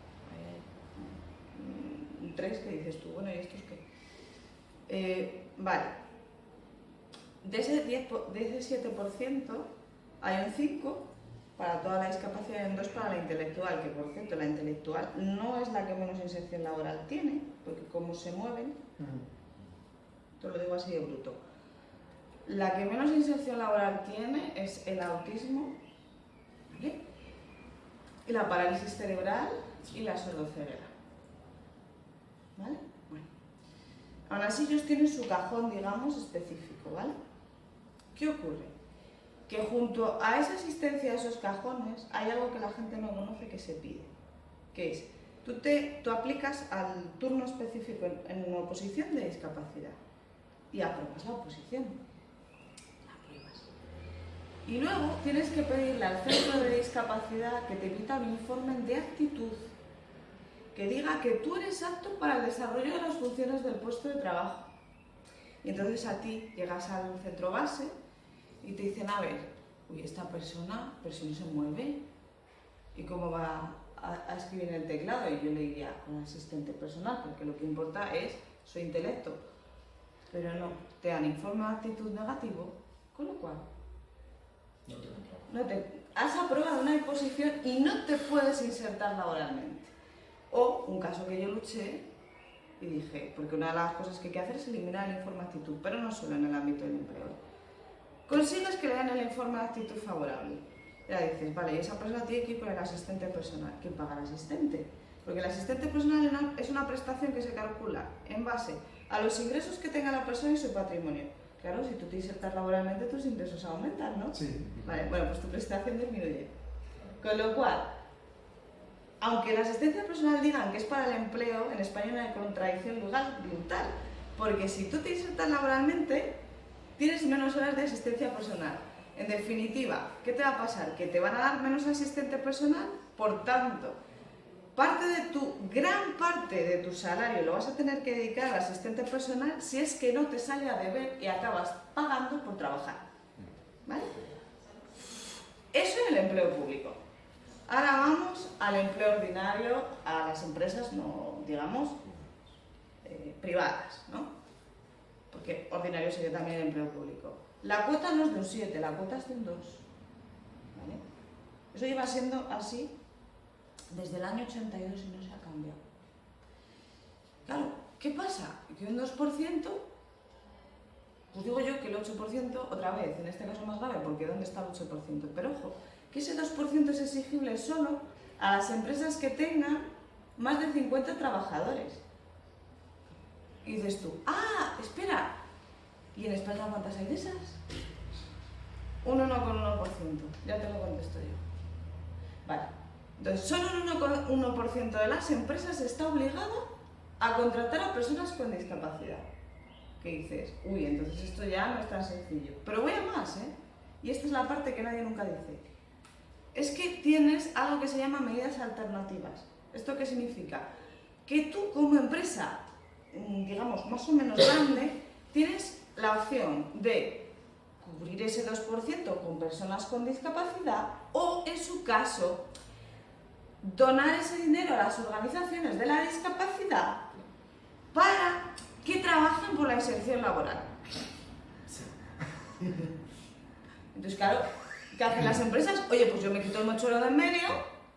hay un 3 que dices tú, bueno, ¿y estos qué? Vale, de ese 7% hay un 5% para toda la discapacidad y un 2% para la intelectual, que por cierto la intelectual no es la que menos inserción laboral tiene, porque como se mueven, te lo digo así de bruto, la que menos inserción laboral tiene es el autismo, ¿vale? Y la parálisis cerebral y la sordoceguera, ¿vale? Bueno, aún así ellos tienen su cajón, digamos, específico, ¿vale? ¿Qué ocurre? Que junto a esa asistencia a esos cajones hay algo que la gente no conoce que se pide, que es, tú aplicas al turno específico en una oposición de discapacidad y apruebas la oposición, la apruebas. Y luego tienes que pedirle al centro de discapacidad que te emita un informe de actitud que diga que tú eres apto para el desarrollo de las funciones del puesto de trabajo. Y entonces a ti llegas al centro base y te dicen, a ver, uy, esta persona, pero si no se mueve, ¿y cómo va a escribir en el teclado? Y yo le diría, con asistente personal, porque lo que importa es su intelecto. Pero no, te dan informe de actitud negativo, con lo cual has aprobado una imposición y no te puedes insertar laboralmente. O un caso que yo luché y dije, porque una de las cosas que hay que hacer es eliminar el informe de actitud, pero no solo en el ámbito del empleo. Consigues que le den el informe de actitud favorable. Ya dices, vale, esa persona tiene que ir con el asistente personal. ¿Quién paga al asistente? Porque el asistente personal es una prestación que se calcula en base a los ingresos que tenga la persona y su patrimonio. Claro, si tú te insertas laboralmente, tus ingresos aumentan, ¿no? Sí. Vale, bueno, pues tu prestación disminuye. Con lo cual, aunque la asistencia personal digan que es para el empleo, en España hay una contradicción legal brutal. Porque si tú te insertas laboralmente, tienes menos horas de asistencia personal. En definitiva, ¿qué te va a pasar? Que te van a dar menos asistente personal, por tanto, gran parte de tu salario lo vas a tener que dedicar al asistente personal si es que no te sale a deber y acabas pagando por trabajar. ¿Vale? Eso en el empleo público. Ahora vamos al empleo ordinario, a las empresas, no, digamos, privadas, ¿no? Porque ordinario sería también el empleo público. La cuota no es de un 7, la cuota es de un 2. ¿Vale? Eso lleva siendo así desde el año 82 y no se ha cambiado. Claro, ¿qué pasa? Que un 2%, pues digo yo que el 8%, otra vez, en este caso más grave, porque ¿dónde está el 8%? Pero ojo, que ese 2% es exigible solo a las empresas que tengan más de 50 trabajadores. Y dices tú, espera, ¿y en España cuántas hay de esas? Un 1,1%, ya te lo contesto yo. Vale, entonces solo un 1% de las empresas está obligado a contratar a personas con discapacidad. Que dices, uy, entonces esto ya no es tan sencillo. Pero voy a más, ¿eh? Y esta es la parte que nadie nunca dice. Es que tienes algo que se llama medidas alternativas. ¿Esto qué significa? Que tú como empresa, digamos, más o menos grande, tienes la opción de cubrir ese 2% con personas con discapacidad o, en su caso, donar ese dinero a las organizaciones de la discapacidad para que trabajen por la inserción laboral. Entonces, claro, ¿qué hacen las empresas? Oye, pues yo me quito el mochuelo de en medio,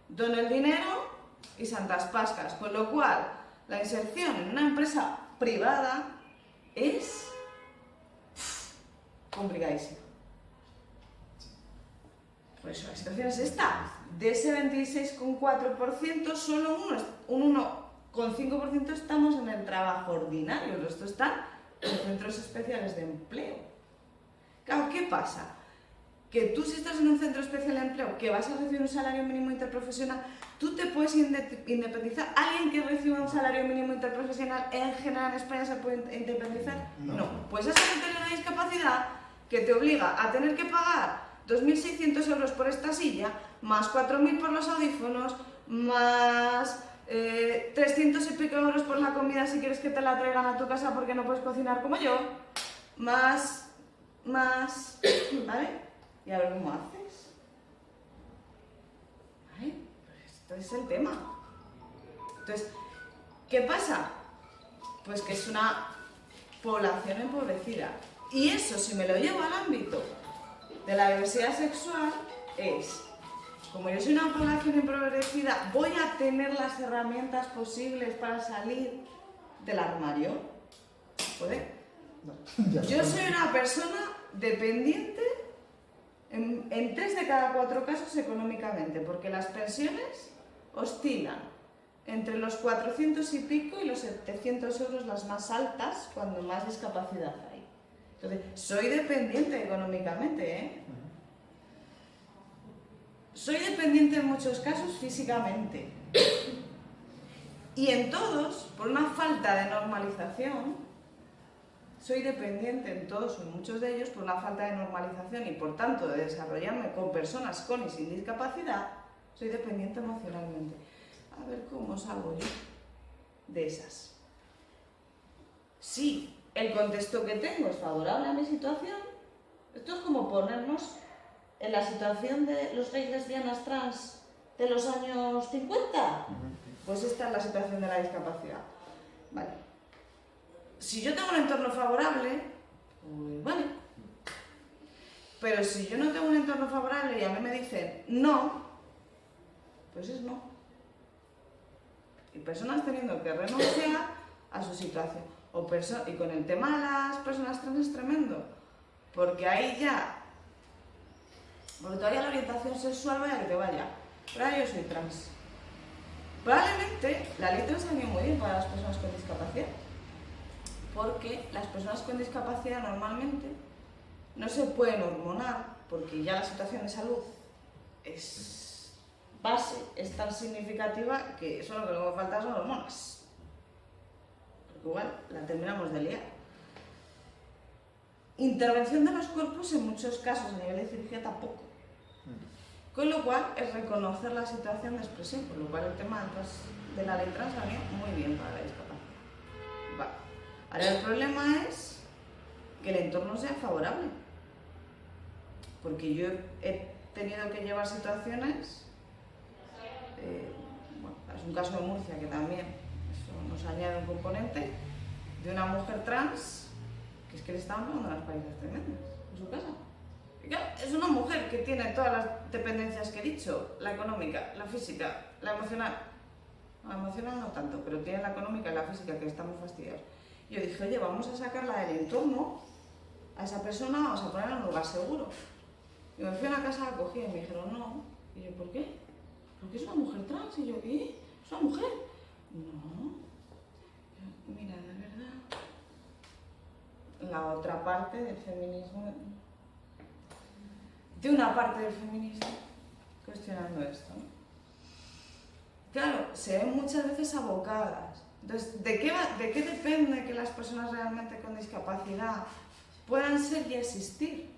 dono el dinero y santas pascas. Con lo cual, la inserción en una empresa privada es complicadísima. Por eso la situación es esta. De ese 26,4%, solo un 1,5% estamos en el trabajo ordinario. El resto está en centros especiales de empleo. Claro, ¿qué pasa? Que tú, si estás en un centro especial de empleo, que vas a recibir un salario mínimo interprofesional, tú te puedes independizar. ¿Alguien que reciba un salario mínimo interprofesional en general en España se puede independizar? No. Pues esa gente tiene una discapacidad que te obliga a tener que pagar 2.600 euros por esta silla, más 4.000 por los audífonos, más 300 y pico euros por la comida si quieres que te la traigan a tu casa porque no puedes cocinar como yo, más, ¿vale? Y a ver cómo haces. ¿Vale? Pues esto es el tema. Entonces, ¿qué pasa? Pues que es una población empobrecida. Y eso, si me lo llevo al ámbito de la diversidad sexual, es, como yo soy una población empobrecida, ¿voy a tener las herramientas posibles para salir del armario? ¿Puede? No. Yo soy una persona dependiente en 3 de cada 4 casos económicamente, porque las pensiones oscilan entre los 400 y pico y los 700 euros las más altas cuando más discapacidad hay. Entonces, soy dependiente económicamente, ¿eh? Soy dependiente en muchos casos físicamente. Y en todos, por una falta de normalización, soy dependiente en todos o en muchos de ellos por una falta de normalización y por tanto de desarrollarme con personas con y sin discapacidad, soy dependiente emocionalmente. A ver cómo salgo yo de esas. Si el contexto que tengo es favorable a mi situación, esto es como ponernos en la situación de los gays, lesbianas, trans de los años 50. Pues esta es la situación de la discapacidad. Vale. Si yo tengo un entorno favorable, pues vale. Pero si yo no tengo un entorno favorable y a mí me dicen no, pues es no. Y personas teniendo que renunciar a su situación. Y con el tema de las personas trans es tremendo. Porque ahí ya... Porque todavía la orientación sexual vaya que te vaya. Pero ahora yo soy trans. Probablemente la ley trans ha venido muy bien para las personas con discapacidad. Porque las personas con discapacidad normalmente no se pueden hormonar, porque ya la situación de salud es base, es tan significativa que eso lo que luego falta son hormonas. Porque igual la terminamos de liar. Intervención de los cuerpos en muchos casos a nivel de cirugía tampoco. Con lo cual es reconocer la situación de expresión, con lo cual el tema de la ley trans ha venido muy bien para la discapacidad. Vale. Ahora el problema es que el entorno sea favorable, porque yo he tenido que llevar situaciones, bueno, es un caso de Murcia que también eso nos añade un componente, de una mujer trans que es que le estaban pagando las palizas tremendas en su casa. Y claro, es una mujer que tiene todas las dependencias que he dicho, la económica, la física, la emocional. La emocional no tanto, pero tiene la económica y la física, que estamos fastidiados. Y yo dije, oye, vamos a sacarla del entorno, a esa persona vamos a ponerla en un lugar seguro. Y me fui a la casa, la acogí y me dijeron, no. Y yo, ¿por qué? Porque es una mujer trans. Y yo, ¿y? ¿Es una mujer? No. Yo, mira, de verdad. La otra parte del feminismo, de una parte del feminismo, cuestionando esto, ¿no? Claro, se ven muchas veces abocadas. Entonces, ¿de qué depende que las personas realmente con discapacidad puedan ser y existir?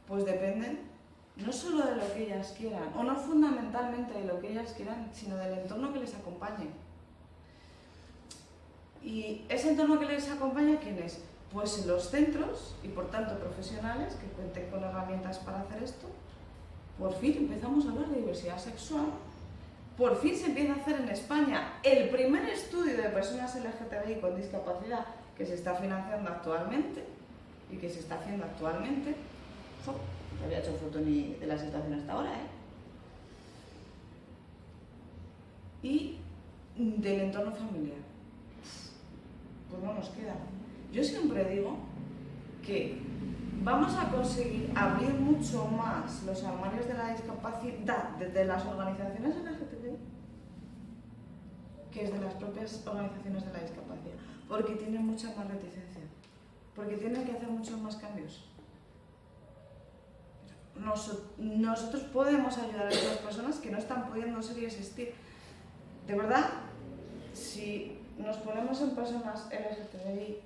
Pues dependen no solo de lo que ellas quieran, o no fundamentalmente de lo que ellas quieran, sino del entorno que les acompañe. ¿Y ese entorno que les acompaña quién es? Pues los centros, y por tanto profesionales, que cuenten con herramientas para hacer esto. Por fin empezamos a hablar de diversidad sexual. Por fin se empieza a hacer en España el primer estudio de personas LGTBI con discapacidad que se está financiando actualmente y que se está haciendo actualmente. Jo, no había hecho foto ni de la situación hasta ahora, ¿eh? Y del entorno familiar. Pues no nos queda. Yo siempre digo que vamos a conseguir abrir mucho más los armarios de la discapacidad desde las organizaciones LGTBI que desde las propias organizaciones de la discapacidad, porque tienen mucha más reticencia, porque tienen que hacer muchos más cambios. Nosotros podemos ayudar a esas personas que no están pudiendo ser y existir. De verdad, si nos ponemos en personas LGTBI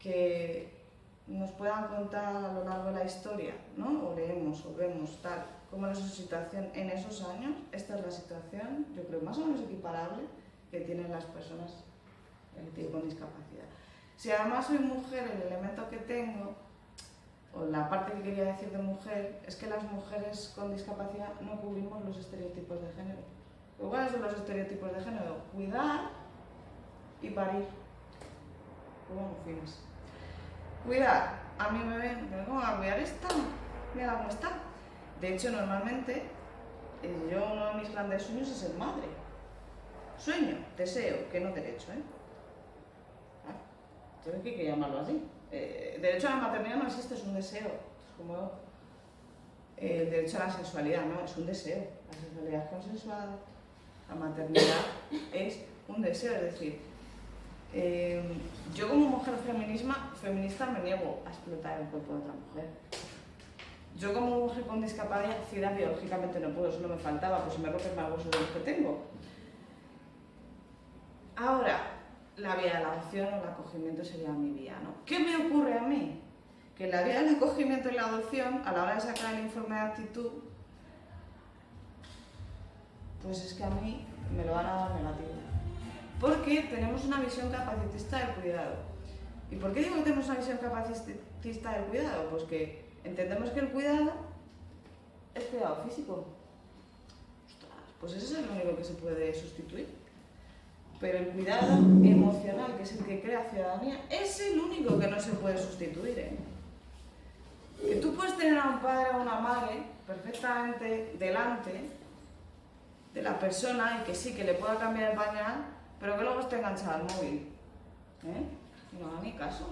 que nos puedan contar a lo largo de la historia, ¿no? O leemos o vemos tal, como era su situación en esos años, esta es la situación, yo creo, más o menos equiparable que tienen las personas con discapacidad. Si además soy mujer, el elemento que tengo, o la parte que quería decir de mujer, es que las mujeres con discapacidad no cubrimos los estereotipos de género. ¿Cuáles son los estereotipos de género? Cuidar y parir. Como fines. Cuidar. A mí me ven, ¿cómo va a cuidar esta? Mira cómo está. De hecho, normalmente, uno de mis grandes sueños es ser madre. Sueño, deseo, que no derecho, ¿eh? Entonces, ¿qué hay que llamarlo así? Derecho a la maternidad no existe, es un deseo. Es como el derecho a la sexualidad, ¿no? Es un deseo. La sexualidad es consensuada. La maternidad es un deseo, es decir, yo como mujer feminista me niego a explotar el cuerpo de otra mujer. Yo como mujer con discapacidad biológicamente no puedo, solo me faltaba, pues si me rompes más huesos de los que tengo. Ahora, la vía de la adopción o el acogimiento sería mi vía, ¿no? ¿Qué me ocurre a mí? Que en la vía del acogimiento y la adopción, a la hora de sacar el informe de actitud, pues es que a mí me lo van a dar negativo. Porque tenemos una visión capacitista del cuidado. ¿Y por qué digo que tenemos una visión capacitista del cuidado? Pues que entendemos que el cuidado es cuidado físico. Ostras, pues ese es el único que se puede sustituir. Pero el cuidado emocional, que es el que crea ciudadanía, es el único que no se puede sustituir, ¿eh? Que tú puedes tener a un padre o una madre perfectamente delante de la persona y que sí, que le pueda cambiar el pañal, pero que luego esté enganchado al móvil, ¿eh? No haga ni caso.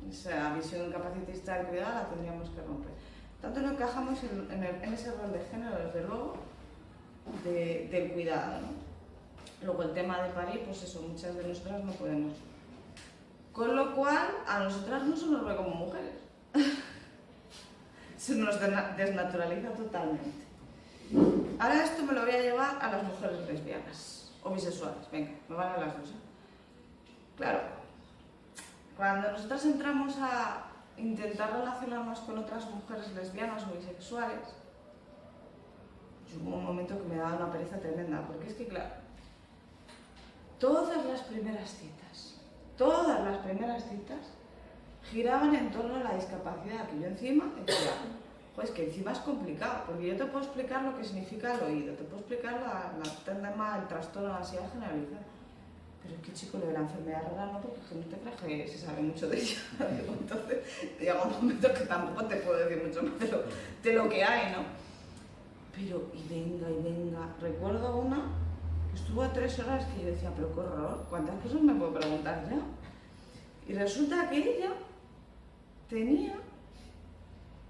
Esa visión capacitista del cuidado la tendríamos que romper. Tanto no encajamos en ese rol de género, desde luego, del cuidado, ¿no? Luego el tema de parir, pues eso, muchas de nosotras no podemos. Con lo cual, a nosotras no se nos ve como mujeres. Se nos desnaturaliza totalmente. Ahora esto me lo voy a llevar a las mujeres lesbianas o bisexuales. Venga, me van a las dos, ¿eh? Claro, cuando nosotras entramos a intentar relacionarnos con otras mujeres lesbianas o bisexuales, hubo un momento que me daba una pereza tremenda, porque es que, claro, todas las primeras citas giraban en torno a la discapacidad, que yo encima decía, pues que encima es complicado, porque yo te puedo explicar lo que significa el oído, te puedo explicar el trastorno de ansiedad generalizada, pero es que chico, lo de la enfermedad rara no, porque no te creas que se sabe mucho de ella. Entonces, llega un momento que tampoco te puedo decir mucho más de lo que hay, ¿no? Pero, y venga, recuerdo una que estuvo 3 horas que yo decía, pero qué horror, ¿cuántas cosas me puedo preguntar ya? Y resulta que ella tenía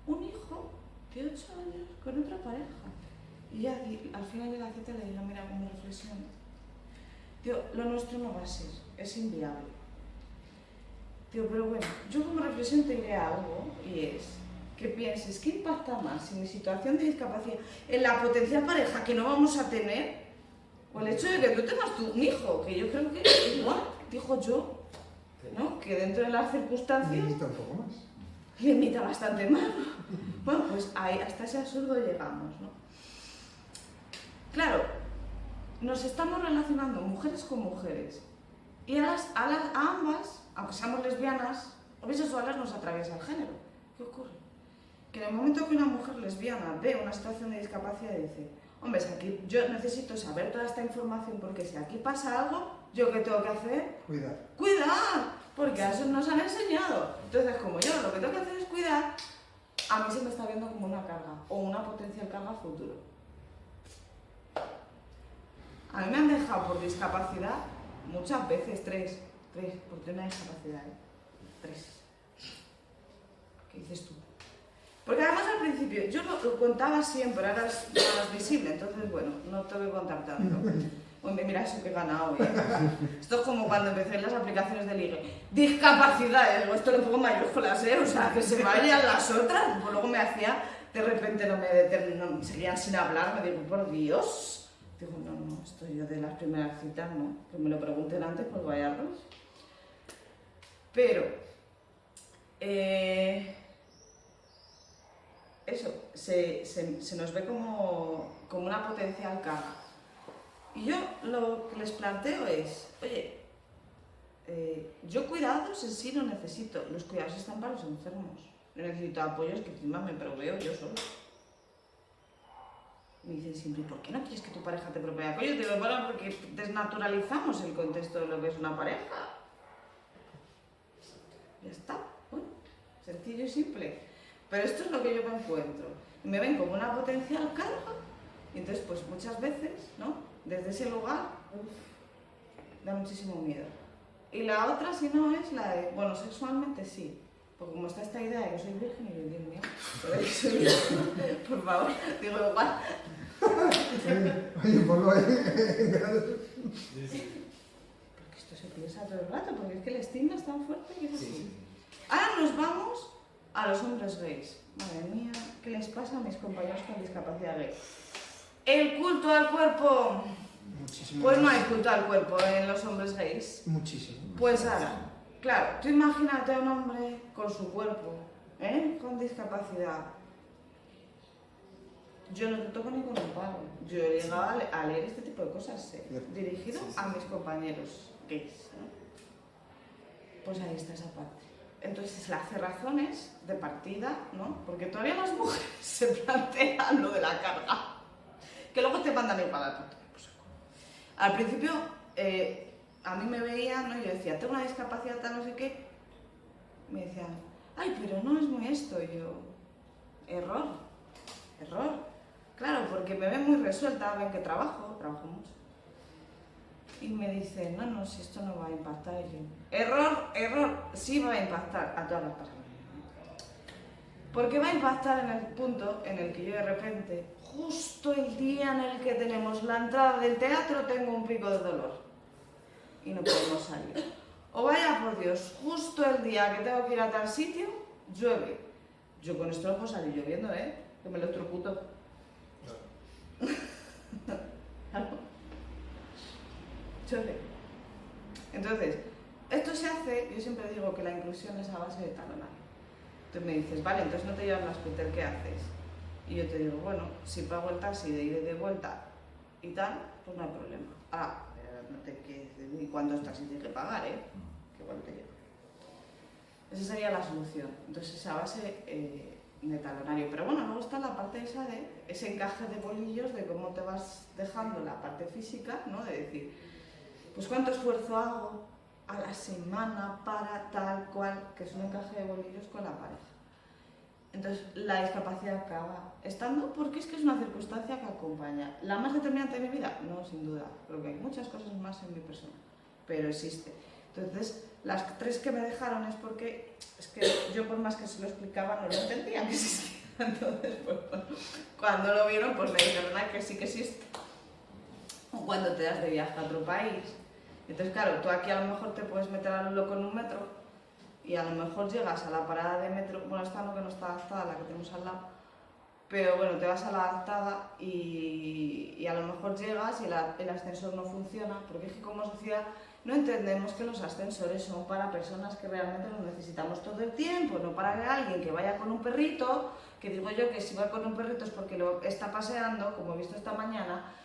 un hijo de 8 años con otra pareja. Y ya al final de la cita le dije, mira, como reflexión, tío, lo nuestro no va a ser, es inviable. Tío, pero bueno, yo como reflexión te diré algo, y es que pienses, ¿qué impacta más en mi situación de discapacidad, en la potencial pareja que no vamos a tener, o el hecho de que tú tengas un hijo, que yo creo que igual, dijo yo, ¿no? Que dentro de las circunstancias... Limita un poco más. Limita bastante más. Bueno, pues ahí, hasta ese absurdo llegamos, ¿no? Claro, nos estamos relacionando mujeres con mujeres, y a ambas, aunque seamos lesbianas o bisexuales, nos atraviesa el género. ¿Qué ocurre? Que en el momento que una mujer lesbiana ve una situación de discapacidad dice, hombre, si aquí yo necesito saber toda esta información, porque si aquí pasa algo, ¿yo qué tengo que hacer? Cuidar, porque a eso nos han enseñado. Entonces, como yo lo que tengo que hacer es cuidar, a mí se me está viendo como una carga o una potencial carga futuro. A mí me han dejado por discapacidad muchas veces, tres por tener una discapacidad, 3. ¿Qué dices tú? Porque además al principio, yo lo contaba siempre, ahora es más visible, entonces bueno, no te voy a contar tanto. Hombre, mira eso que he ganado, ¿eh? Esto es como cuando empecé las aplicaciones de ligue. Discapacidad, digo, esto lo pongo en mayúsculas, ¿eh? O sea, que se vayan las otras. Pues luego me hacía, de repente no seguían sin hablar, me digo, por Dios. Digo, no, esto yo de las primeras citas, no. Que me lo pregunten antes, pues vaya arroz. Pero, eso, se nos ve como una potencial carga. Y yo lo que les planteo es, oye, yo cuidados en sí no necesito, los cuidados están para los enfermos. Yo necesito apoyos que encima me proveo yo solo. Me dicen siempre, ¿por qué no quieres que tu pareja te provea apoyo? Te digo, bueno, porque desnaturalizamos el contexto de lo que es una pareja. Ya está, bueno, sencillo y simple. Pero esto es lo que yo me encuentro. Y me ven como una potencial carga, y entonces pues muchas veces, ¿no? Desde ese lugar, da muchísimo miedo. Y la otra, si no, es la de, bueno, sexualmente sí. Porque como está esta idea de que soy virgen, y yo, Dios mío, por favor, digo igual. Oye, ponlo ahí. Porque esto se piensa todo el rato, porque es que el estigma es tan fuerte que es así. Sí. Ahora nos vamos a los hombres gays. Madre mía, ¿qué les pasa a mis compañeros con discapacidad gay? El culto al cuerpo. Muchísimo. Pues no hay culto al cuerpo en los hombres gays. Muchísimo. Pues ahora, claro, tú imagínate a un hombre con su cuerpo, con discapacidad. Yo no te toco ni con un palo. Yo he llegado a leer este tipo de cosas dirigido a mis compañeros gays, ¿no? Pues ahí está esa parte. Entonces, las cerrazones de partida, ¿no? Porque todavía las mujeres se plantean lo de la carga. Que luego te mandan igual a ti. Al principio, a mí me veían, ¿no? Yo decía, tengo una discapacidad tal, no sé qué. Me decían, ay, pero no es muy esto. Y yo, error. Claro, porque me ven muy resuelta, ven que trabajo mucho. Y me dicen, no, si esto no va a impactar. Y yo, error, sí va a impactar a todas las personas. Porque va a impactar en el punto en el que yo de repente, justo el día en el que tenemos la entrada del teatro, tengo un pico de dolor y no podemos salir. O vaya por Dios, justo el día que tengo que ir a tal sitio, llueve. Yo con esto no puedo salir lloviendo, que me lo electrocuto. Claro. Llueve. Entonces, esto se hace, yo siempre digo que la inclusión es a base de talonario. Tú me dices, vale, entonces no te llevas la scooter, ¿qué haces? Y yo te digo, bueno, si pago el taxi de ida y de vuelta y tal, pues no hay problema. No te quedes, ¿y cuántos taxis tienes que pagar, Que igual te lleva. Esa sería la solución. Entonces, esa base de talonario. Pero bueno, luego está la parte esa de ese encaje de bolillos, de cómo te vas dejando la parte física, ¿no? De decir, pues cuánto esfuerzo hago a la semana para tal cual, que es un encaje de bolillos con la pareja. Entonces, la discapacidad acaba estando porque es que es una circunstancia que acompaña. ¿La más determinante de mi vida? No, sin duda. Creo que hay muchas cosas más en mi persona, pero existe. Entonces, las 3 que me dejaron es porque es que yo, por más que se lo explicaba, no lo entendía que existía. Entonces, pues, cuando lo vieron, pues me dijeron que sí que existe. O cuando te das de viaje a otro país. Entonces, claro, tú aquí a lo mejor te puedes meter a lo loco en un metro y a lo mejor llegas a la parada de metro, bueno, esta no, que no está adaptada, la que tenemos al lado, pero bueno, te vas a la adaptada y a lo mejor llegas y el ascensor no funciona, porque es que como sociedad no entendemos que los ascensores son para personas que realmente los necesitamos todo el tiempo, no para que alguien que vaya con un perrito, que digo yo que si va con un perrito es porque lo está paseando, como he visto esta mañana,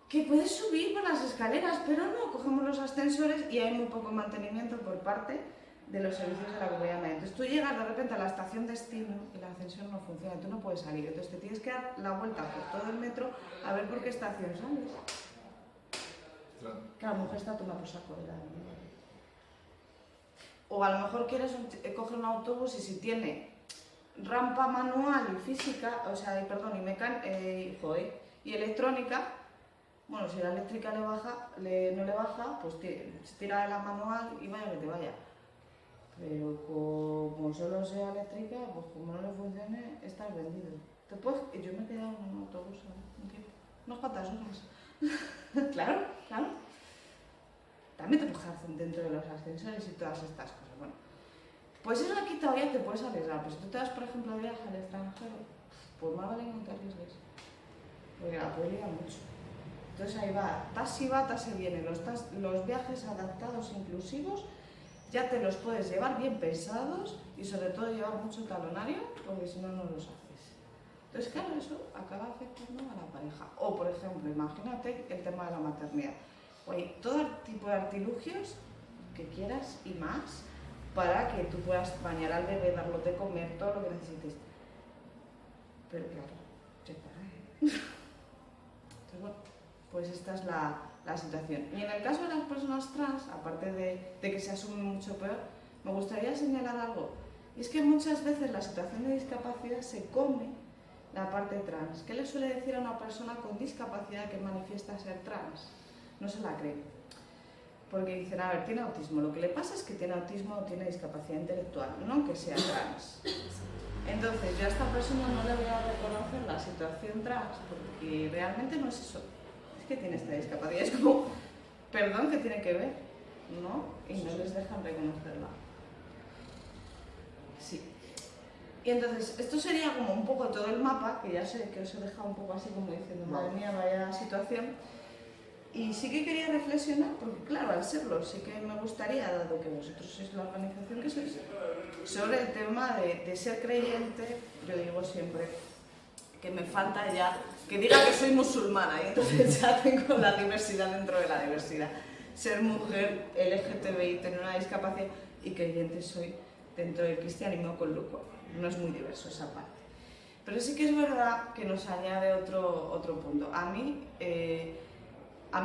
que puedes subir por las escaleras, pero no, cogemos los ascensores y hay muy poco mantenimiento por parte de los servicios de la Comunidad de Madrid. Entonces tú llegas de repente a la estación destino y el ascensor no funciona, tú no puedes salir, entonces te tienes que dar la vuelta por todo el metro a ver por qué estación sales. Que a lo mejor está tomando por saco de la vida. O a lo mejor quieres coger un autobús y si tiene rampa manual y física, o sea, y electrónica, bueno, si la eléctrica no le baja, pues se tira de la manual y vaya que te vaya. Pero como solo sea eléctrica, pues como no le funcione, estás vendido. Yo me he quedado en un autobús un tiempo, unas cuantas horas. Claro. También te puedes dentro de los ascensores y todas estas cosas. Bueno, pues eso aquí todavía te puedes arriesgar. Pero si tú te vas, por ejemplo, de viaje al extranjero, pues más vale que no te arriesgues. Porque la puedes liar mucho. Entonces ahí va, taxi viene. Los viajes adaptados inclusivos ya te los puedes llevar bien pensados y sobre todo llevar mucho talonario, porque si no, no los haces. Entonces, claro, eso acaba afectando a la pareja. O, por ejemplo, imagínate el tema de la maternidad. Oye, todo tipo de artilugios que quieras y más para que tú puedas bañar al bebé, darlo de comer, todo lo que necesites. Pero claro, ya está. Entonces, bueno, pues esta es la situación. Y en el caso de las personas trans, aparte de que se asume mucho peor, me gustaría señalar algo. Y es que muchas veces la situación de discapacidad se come la parte trans. ¿Qué le suele decir a una persona con discapacidad que manifiesta ser trans? No se la creen. Porque dicen, a ver, tiene autismo. Lo que le pasa es que tiene autismo o tiene discapacidad intelectual, no que sea trans. Entonces, yo a esta persona no le voy a reconocer la situación trans porque realmente no es eso. Que tiene esta discapacidad, es como, perdón, ¿qué tiene que ver? ¿No? Y no les dejan reconocerla. Sí. Y entonces, esto sería como un poco todo el mapa, que ya sé que os he dejado un poco así como diciendo, madre mía, vaya situación. Y sí que quería reflexionar, porque claro, al serlo, sí que me gustaría, dado que vosotros sois la organización que sois, sobre el tema de ser creyente. Yo digo siempre que me falta ya que diga que soy musulmana y entonces ya tengo la diversidad dentro de la diversidad. Ser mujer, LGTBI, tener una discapacidad y creyente soy dentro del cristianismo, con lo cual no es muy diverso esa parte. Pero sí que es verdad que nos añade otro punto. A mí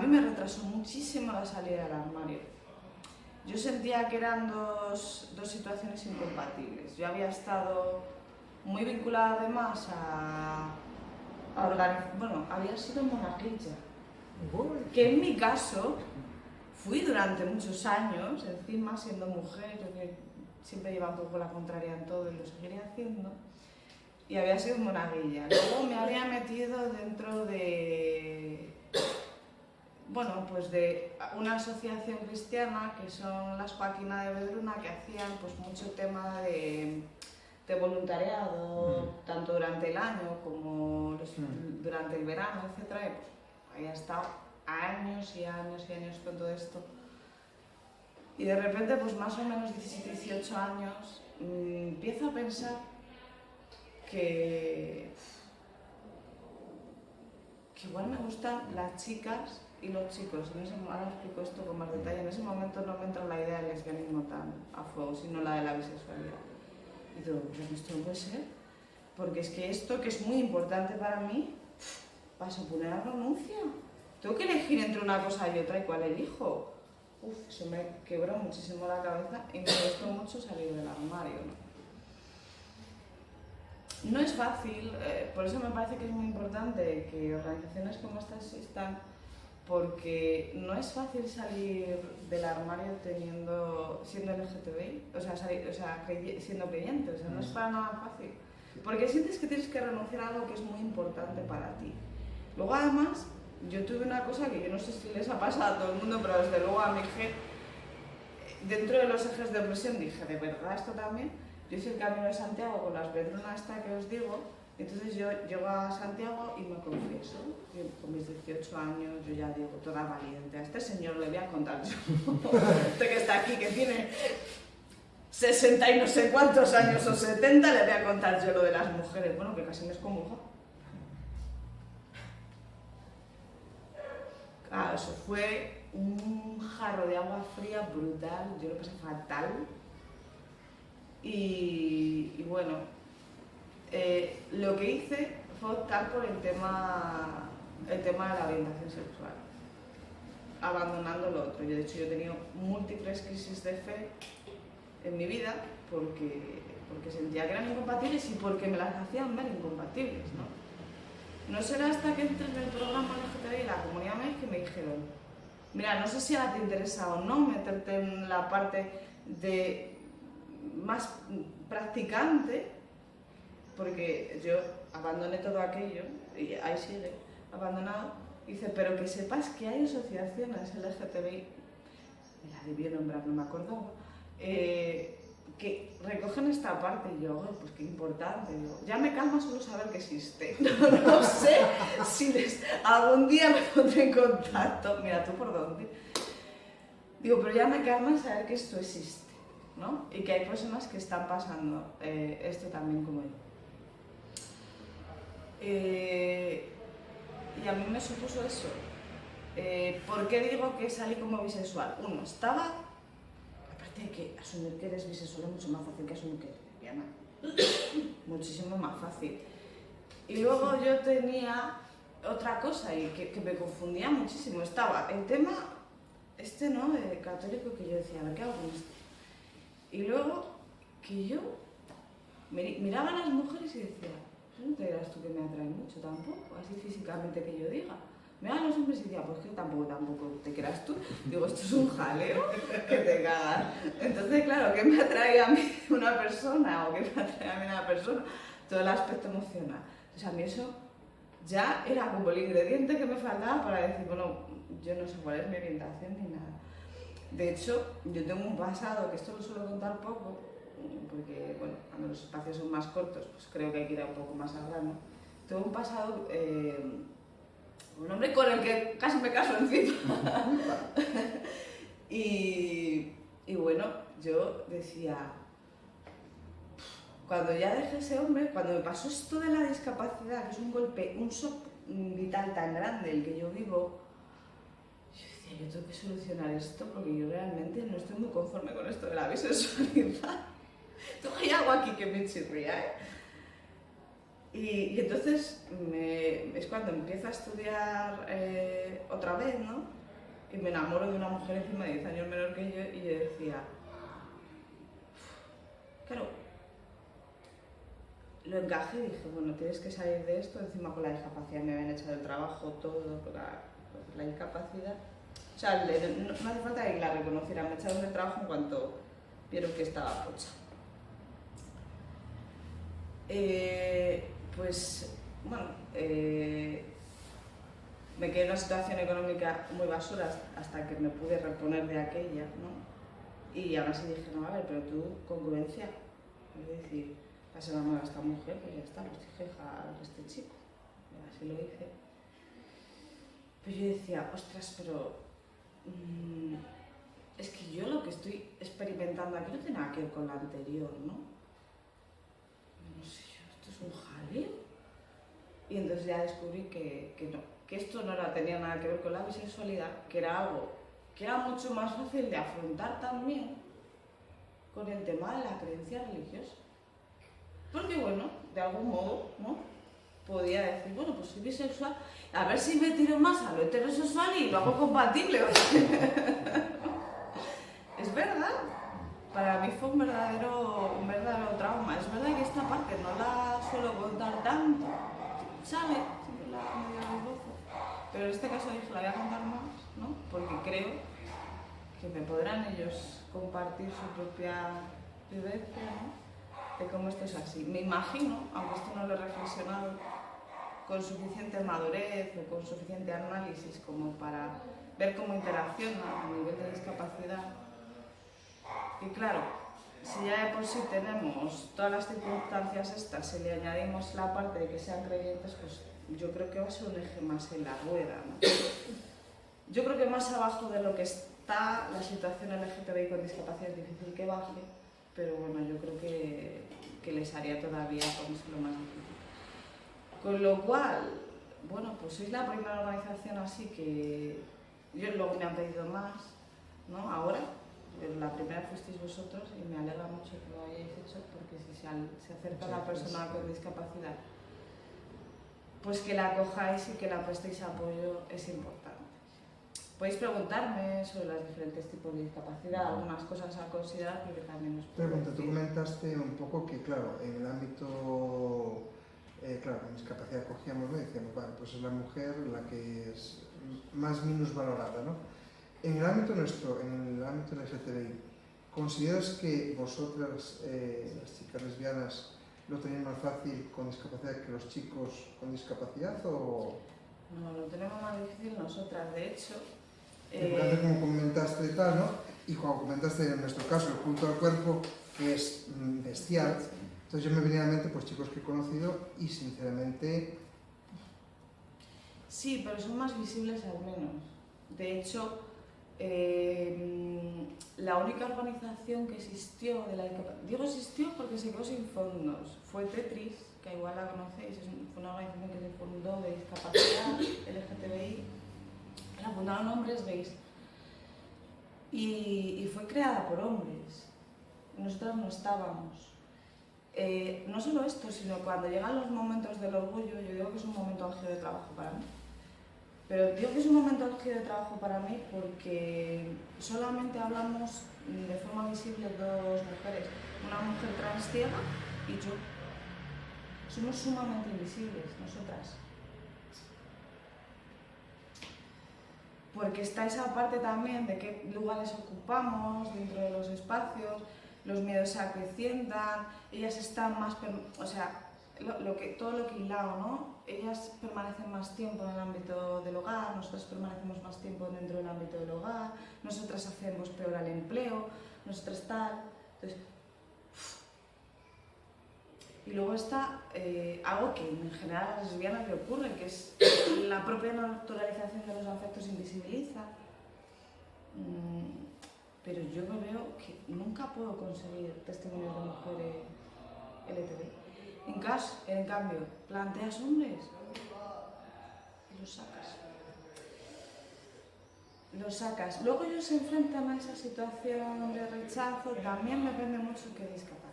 me retrasó muchísimo la salida del armario. Yo sentía que eran dos situaciones incompatibles. Yo había estado muy vinculada además había sido monaguilla, que en mi caso fui durante muchos años, encima siendo mujer, yo que siempre lleva un poco la contraria en todo y lo seguiré haciendo, y había sido monaguilla. Luego me había metido dentro de una asociación cristiana que son las Joaquina de Vedruna, que hacían pues mucho tema de voluntariado, tanto durante el año como durante el verano, etc. Había estado años y años y años con todo esto. Y de repente, pues más o menos 17, 18 años, empiezo a pensar que igual me gustan las chicas y los chicos. Ahora explico esto con más detalle. En ese momento no me entra la idea del lesbianismo tan a fuego, sino la de la bisexualidad. Y digo, pero esto no puede ser, porque es que esto, que es muy importante para mí, va a suponer la renuncia. Tengo que elegir entre una cosa y otra, ¿y cuál elijo? Eso me quebró muchísimo la cabeza y me costó mucho salir del armario, ¿no? No es fácil, por eso me parece que es muy importante que organizaciones como esta existan, porque no es fácil salir del armario siendo LGTBI, siendo creyente, no es para nada fácil, porque sientes que tienes que renunciar a algo que es muy importante para ti. Luego además, yo tuve una cosa que yo no sé si les ha pasado a todo el mundo, pero desde luego a mi hija, dentro de los ejes de opresión dije, ¿de verdad esto también? Yo hice el Camino de Santiago con las vedrunas esta que os digo, entonces yo llego a Santiago y me confieso. Yo, con mis 18 años, yo ya digo, toda valiente, a este señor le voy a contar yo, este que está aquí, que tiene 60 y no sé cuántos años o 70, le voy a contar yo lo de las mujeres, bueno, que casi me excomulga. Claro, eso fue un jarro de agua fría brutal, yo lo pasé fatal. Y bueno, lo que hice fue optar por el tema de la orientación sexual, abandonando lo otro. Yo, de hecho, yo he tenido múltiples crisis de fe en mi vida porque sentía que eran incompatibles y porque me las hacían ver incompatibles, ¿no? No será hasta que entré en el programa LGTBI y la comunidad MAIS que me dijeron, mira, no sé si ahora te interesa o no meterte en la parte de más practicante, porque yo abandoné todo aquello y ahí sigue abandonado. Dice, pero que sepas que hay asociaciones LGTBI, la debí nombrar, no me acordaba, que recogen esta parte. Y yo, pues qué importante. Digo, ya me calma solo saber que existe. No sé si algún día me pondré en contacto. Mira, tú por dónde. Digo, pero ya me calma saber que esto existe, ¿no? Y que hay personas que están pasando esto también como yo. Y a mí me supuso eso. ¿Por qué digo que salí como bisexual? Uno, estaba... Aparte de que asumir que eres bisexual es mucho más fácil que asumir que eres lesbiana. Muchísimo más fácil. Y luego yo tenía otra cosa y que me confundía muchísimo. Estaba el tema, ¿no? Católico, que yo decía, a ver, ¿qué hago con esto? Y luego que yo miraba a las mujeres y decía, no te dirás tú que me atrae mucho tampoco, así físicamente que yo diga. Miraba a los hombres y decía, pues que tampoco te creas tú. Digo, esto es un jaleo que te cagas. Entonces, claro, ¿qué me atrae a mí una persona o qué me atrae a mí una persona? Todo el aspecto emocional. Entonces, a mí eso ya era como el ingrediente que me faltaba para decir, bueno, yo no sé cuál es mi orientación ni nada. De hecho, yo tengo un pasado, que esto lo suelo contar poco, porque, bueno, cuando los espacios son más cortos, pues creo que hay que ir un poco más al grano. Tengo un pasado, un hombre con el que casi me caso encima. y bueno, yo decía, cuando ya dejé ese hombre, cuando me pasó esto de la discapacidad, que es un golpe, un shock vital tan grande el que yo vivo, yo decía, yo tengo que solucionar esto porque yo realmente no estoy muy conforme con esto de la bisexualidad. Hay algo aquí que me chirría, ¿eh? Y entonces es cuando empiezo a estudiar otra vez, ¿no? Y me enamoro de una mujer encima de 10 años menor que yo y yo decía, claro, lo encajé y dije, bueno, tienes que salir de esto, encima con la discapacidad me habían echado del trabajo, todo, con la discapacidad. O sea, no hace falta que la reconociera, me echaron del trabajo en cuanto vieron que estaba pocha. Pues, bueno, me quedé en una situación económica muy basura hasta que me pude reponer de aquella, ¿no? Y ahora sí dije, no, a ver, pero tú, congruencia, es decir, pasé la mano a esta mujer, pues ya está, pues dije, a este chico, y así lo hice. Pues yo decía, ostras, pero es que yo lo que estoy comentando aquí no tiene nada que ver con la anterior, ¿no? No sé yo, esto es un jaleo. Y entonces ya descubrí que no, que esto no tenía nada que ver con la bisexualidad, que era algo que era mucho más fácil de afrontar también con el tema de la creencia religiosa. Porque bueno, de algún modo, ¿no? Podía decir, bueno, pues soy bisexual, a ver si me tiro más a lo heterosexual y lo hago compatible. Es verdad, para mí fue un verdadero trauma. Es verdad que esta parte no la suelo contar tanto, ¿sabe? Siempre la medio desgozo. Pero en este caso dije, la voy a contar más, ¿no? Porque creo que me podrán ellos compartir su propia vivencia, ¿no? De cómo esto es así. Me imagino, aunque esto no lo he reflexionado, con suficiente madurez o con suficiente análisis como para ver cómo interacciona a nivel de discapacidad. Y claro, si ya de por sí tenemos todas las circunstancias estas y le añadimos la parte de que sean creyentes, pues yo creo que va a ser un eje más en la rueda, ¿no? Yo creo que más abajo de lo que está la situación LGTBI con discapacidad es difícil que baje, pero bueno, yo creo que les haría todavía ponérselo más difícil. Con lo cual, bueno, pues sois la primera organización así que yo luego me han pedido más, ¿no? Ahora, pero la primera fuisteis vosotros y me alegra mucho que lo hayáis hecho porque si se acerca a la persona con discapacidad, pues que la acojáis y que la prestéis apoyo es importante. Podéis preguntarme sobre los diferentes tipos de discapacidad, algunas cosas a considerar, porque también os puedo Pregunta, tú decir. comentaste un poco que, claro, en el ámbito, claro, en discapacidad cogíamos, ¿no? Y decíamos, vale, pues es la mujer la que es más minusvalorada, ¿no? En el ámbito nuestro, en el ámbito LGTBI, ¿consideras que vosotras, las chicas lesbianas, lo tenéis más fácil con discapacidad que los chicos con discapacidad o...? No, lo tenemos más difícil nosotras, de hecho. Antes como comentaste y tal, ¿no? Y cuando comentaste en nuestro caso el culto al cuerpo, que es bestial, entonces yo me venía a la mente pues chicos que he conocido y sinceramente... Sí, pero son más visibles al menos. De hecho, la única organización que existió de la discapacidad, digo existió porque se quedó sin fondos, fue Tetris, que igual la conocéis, fue una organización que se fundó de discapacidad LGTBI, la fundaron hombres gays y fue creada por hombres. Nosotros no estábamos. No solo esto, sino cuando llegan los momentos del orgullo, yo digo que es un momento álgido de trabajo para mí. Pero digo que es un momento álgido de trabajo para mí porque solamente hablamos de forma visible dos mujeres, una mujer trans ciega y yo. Somos sumamente invisibles, nosotras. Porque está esa parte también de qué lugares ocupamos dentro de los espacios, los miedos se acrecientan, ellas están más, o sea, todo lo que hilado, ¿no? Ellas permanecen más tiempo en el ámbito del hogar, nosotras permanecemos más tiempo dentro del ámbito del hogar, nosotras hacemos peor al empleo, nosotras tal. Entonces, y luego está algo que en general a las lesbianas le ocurre, que es la propia naturalización de los afectos invisibiliza. Pero yo me veo que nunca puedo conseguir testimonios de mujeres LGTBI. En cambio, planteas hombres y los sacas. Los sacas. Luego ellos se enfrentan a esa situación de rechazo, también depende mucho qué discapacidad.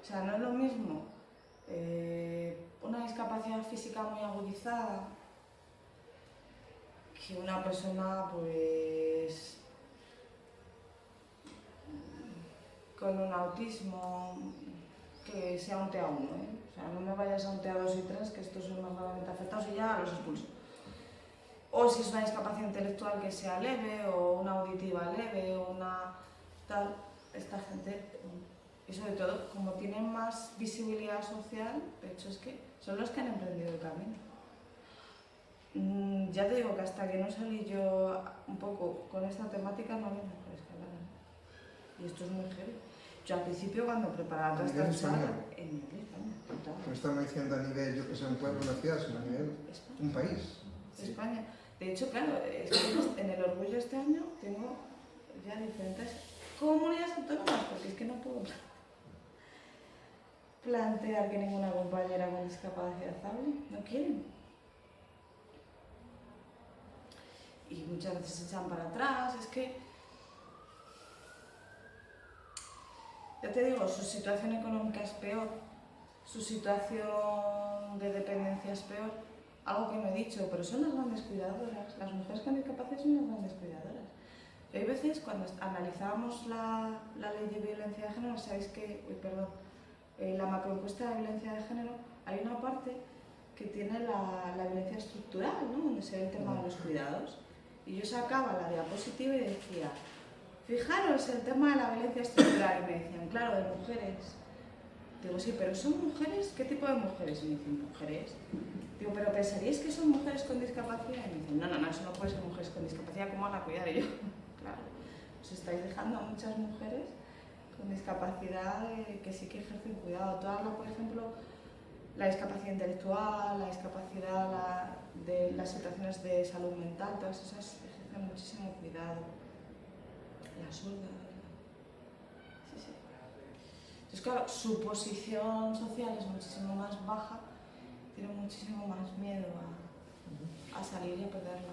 O sea, no es lo mismo una discapacidad física muy agudizada que una persona pues con un autismo que sea un TA1, ¿eh? O sea, no me vayas a un TA2 y 3, que estos son más gravemente afectados y ya los expulso. O si es una discapacidad intelectual que sea leve, o una auditiva leve, o una tal, esta gente, y sobre todo, como tienen más visibilidad social, de hecho es que son los que han emprendido el camino. Ya te digo que hasta que no salí yo un poco con esta temática no había mejores que hablar. Y esto es muy heavy. Yo al principio cuando preparaba toda esta charla, en nivel España, no estamos diciendo a nivel, yo que sé, un pueblo, una ciudad, sino a nivel España. un país. España. De hecho, claro, es que en el orgullo este año tengo ya diferentes comunidades autónomas, porque es que no puedo plantear que ninguna compañera con discapacidad hable, no quieren. Y muchas veces se echan para atrás, es que, ya te digo, su situación económica es peor, su situación de dependencia es peor, algo que no he dicho, pero son las grandes cuidadoras, las mujeres con discapacidad son las grandes cuidadoras. Y hay veces cuando analizábamos la ley de violencia de género, sabéis que, la macroencuesta de violencia de género, hay una parte que tiene la violencia estructural, ¿no? Donde se ve el tema de los cuidados. Y yo sacaba la diapositiva y decía, fijaros el tema de la violencia estructural. Y me decían, claro, de mujeres. Digo, sí, pero ¿son mujeres? ¿Qué tipo de mujeres? Y me dicen, mujeres. Digo, pero ¿pensaríais que son mujeres con discapacidad? Y me dicen, no, eso no puede ser mujeres con discapacidad, ¿cómo van a cuidar? Y yo, claro, os estáis dejando a muchas mujeres con discapacidad que sí que ejercen cuidado. Todas, por ejemplo, la discapacidad intelectual, la discapacidad de las situaciones de salud mental, todas esas ejercen muchísimo cuidado. La sorda, sí. Entonces, claro, su posición social es muchísimo más baja, tiene muchísimo más miedo a salir y a perderla.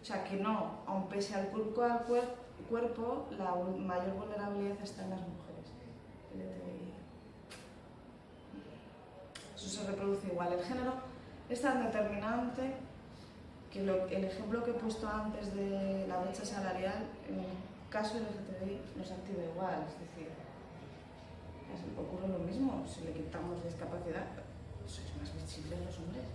O sea que no, aun pese al cuerpo, la mayor vulnerabilidad está en las mujeres. Eso se reproduce igual. El género es tan determinante que el ejemplo que he puesto antes de la brecha salarial, en el caso del LGTBI nos activa igual. Es decir, ocurre lo mismo. Si le quitamos discapacidad, sois más visibles los hombres.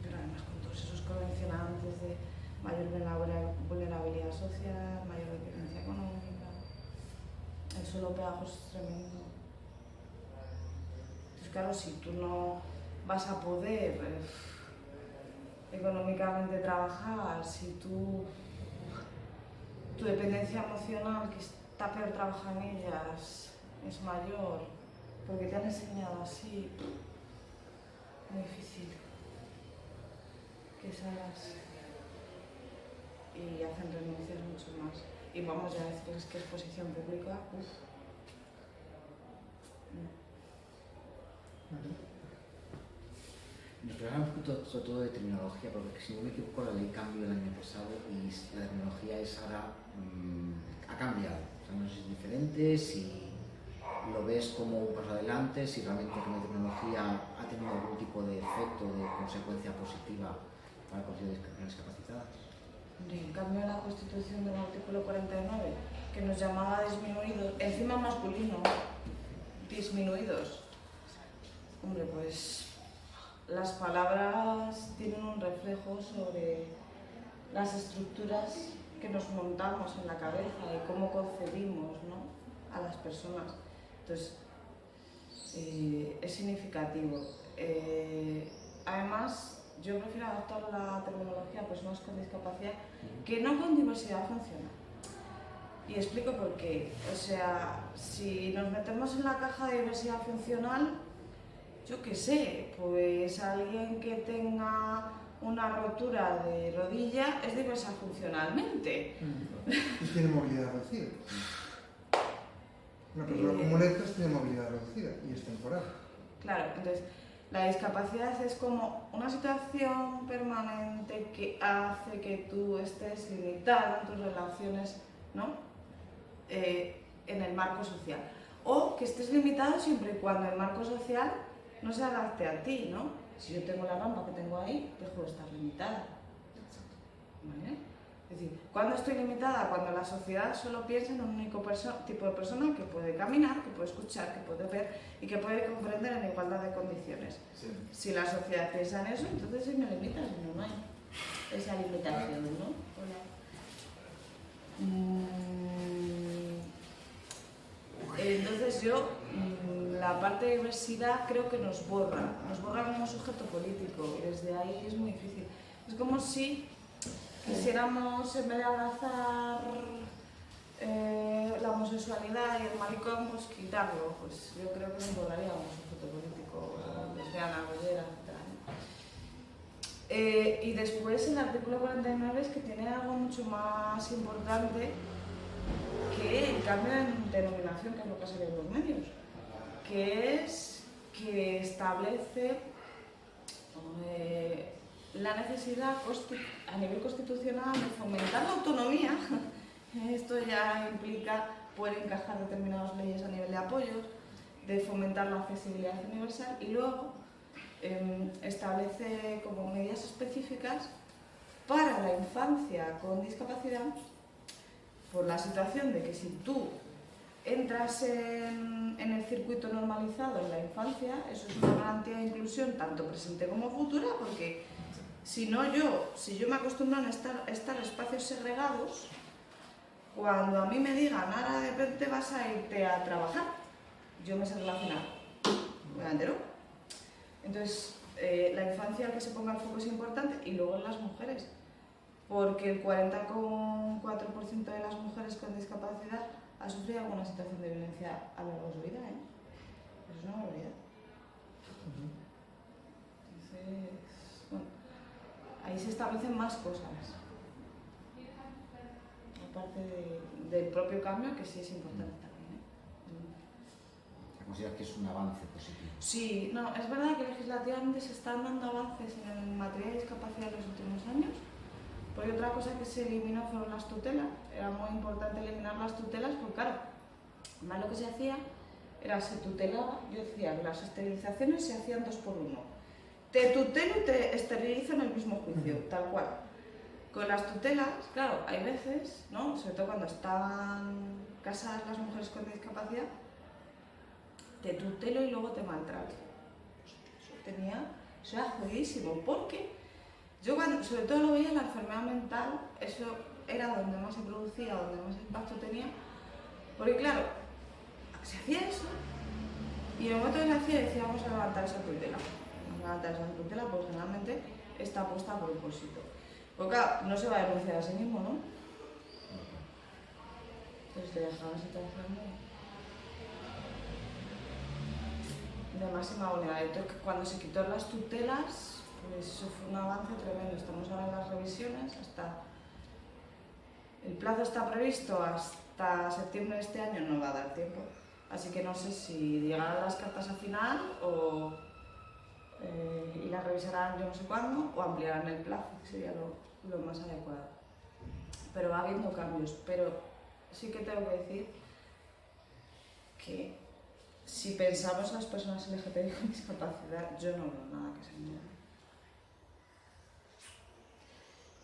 Pero además con todos esos condicionantes de mayor vulnerabilidad social, mayor dependencia económica, el suelo pegajoso es tremendo. Entonces, claro, si tú no vas a poder económicamente trabajar, si tu dependencia emocional, que está peor trabajar en ellas, es mayor, porque te han enseñado así, muy difícil que salgas. Y hacen renuncias mucho más. Y vamos ya a decirles que exposición pública, Nos preguntamos un poquito sobre todo de terminología, porque si no me equivoco la ley cambió el año pasado y la terminología es ahora ha cambiado. O sea, no sé si es diferente, si lo ves como un paso adelante, si realmente la terminología ha tenido algún tipo de efecto, de consecuencia positiva para el colectivo de personas discapacitadas. En cambio, la Constitución del artículo 49, que nos llamaba disminuidos, encima masculino, disminuidos. Hombre, pues las palabras tienen un reflejo sobre las estructuras que nos montamos en la cabeza y cómo concebimos, ¿no?, a las personas. Entonces, es significativo. Además, yo prefiero adaptar la terminología a personas con discapacidad que no con diversidad funcional. Y explico por qué. O sea, si nos metemos en la caja de diversidad funcional, yo qué sé, pues alguien que tenga una rotura de rodilla es diversa funcionalmente. Y tiene movilidad reducida. Una persona con muletas tiene movilidad reducida y es temporal. Claro, entonces la discapacidad es como una situación permanente que hace que tú estés limitado en tus relaciones, ¿no?, en el marco social. O que estés limitado siempre y cuando el marco social no se adapte a ti, ¿no? Si yo tengo la rampa que tengo ahí, dejo de estar limitada. ¿Vale? Es decir, ¿cuándo estoy limitada? Cuando la sociedad solo piensa en un único tipo de persona que puede caminar, que puede escuchar, que puede ver y que puede comprender en igualdad de condiciones. Sí. Si la sociedad piensa en eso, entonces sí me limita, si no hay esa limitación, ¿no? Entonces yo, la parte de diversidad creo que nos borra como sujeto político y desde ahí es muy difícil. Es como si quisiéramos, en vez de abrazar la homosexualidad y el maricón, pues quitarlo. Pues yo creo que nos borraría como sujeto político, desde Ana Bollera, etc. Y después el artículo 49 es que tiene algo mucho más importante que el cambio en denominación, que es lo que ha salido en los medios, que es que establece la necesidad a nivel constitucional de fomentar la autonomía. Esto ya implica poder encajar determinadas leyes a nivel de apoyos, de fomentar la accesibilidad universal y luego establece como medidas específicas para la infancia con discapacidad, por la situación de que si tú entras en el circuito normalizado en la infancia, eso es una garantía de inclusión tanto presente como futura, porque si yo me acostumbro a estar en espacios segregados, cuando a mí me digan, ahora de repente vas a irte a trabajar, yo me sé relacionar, me entero. Entonces, la infancia, que se ponga el foco es importante, y luego en las mujeres, porque el 40,4% de las mujeres con discapacidad ha sufrido alguna situación de violencia a lo largo de su vida, ¿eh? Eso es una barbaridad. Entonces, bueno, ahí se establecen más cosas, aparte del propio cambio, que sí es importante también, ¿eh? ¿Consideras que es un avance positivo? Sí, no, es verdad que legislativamente se están dando avances en materia de discapacidad en los últimos años, porque otra cosa que se eliminó fueron las tutelas. Era muy importante eliminar las tutelas porque, claro, más lo que se hacía era se tutelaba. Yo decía que las esterilizaciones se hacían 2 por 1. Te tutelo y te esterilizo en el mismo juicio, tal cual. Con las tutelas, claro, hay veces, ¿no?, sobre todo cuando están casadas las mujeres con discapacidad, te tutelo y luego te maltrato. Eso era jodidísimo, porque yo sobre todo lo veía en la enfermedad mental, eso era donde más se producía, donde más impacto tenía, porque claro, se hacía eso y en el momento que se hacía decía, vamos a levantar esa tutela. Vamos a levantar esa tutela, pues generalmente está puesta a propósito. Porque claro, no se va a denunciar a sí mismo, ¿no? Entonces te dejaba la situación de máxima vulnerabilidad. Entonces, cuando se quitó las tutelas, pues eso fue un avance tremendo. Estamos ahora en las revisiones, el plazo está previsto hasta septiembre de este año, no va a dar tiempo. Así que no sé si llegarán las cartas al final y las revisarán yo no sé cuándo, o ampliarán el plazo, que sería lo más adecuado. Pero va habiendo cambios, pero sí que tengo que decir que si pensamos en las personas LGTBI con discapacidad, yo no veo nada que se mueva.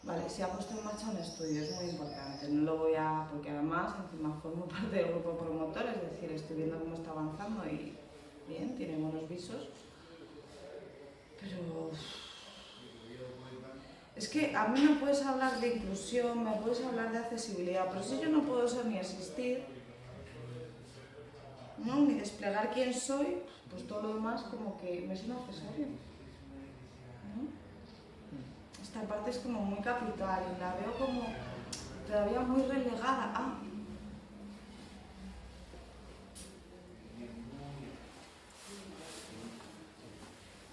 Vale, se ha puesto en marcha un estudio, es muy importante, no lo voy a... porque además encima formo parte del grupo promotor, es decir, estoy viendo cómo está avanzando y bien, tiene buenos visos, pero... Es que a mí me puedes hablar de inclusión, me puedes hablar de accesibilidad, pero si yo no puedo ser ni existir, ¿no?, ni desplegar quién soy, pues todo lo demás como que me es un accesorio, ¿no? Esta parte es como muy capital y la veo como todavía muy relegada a...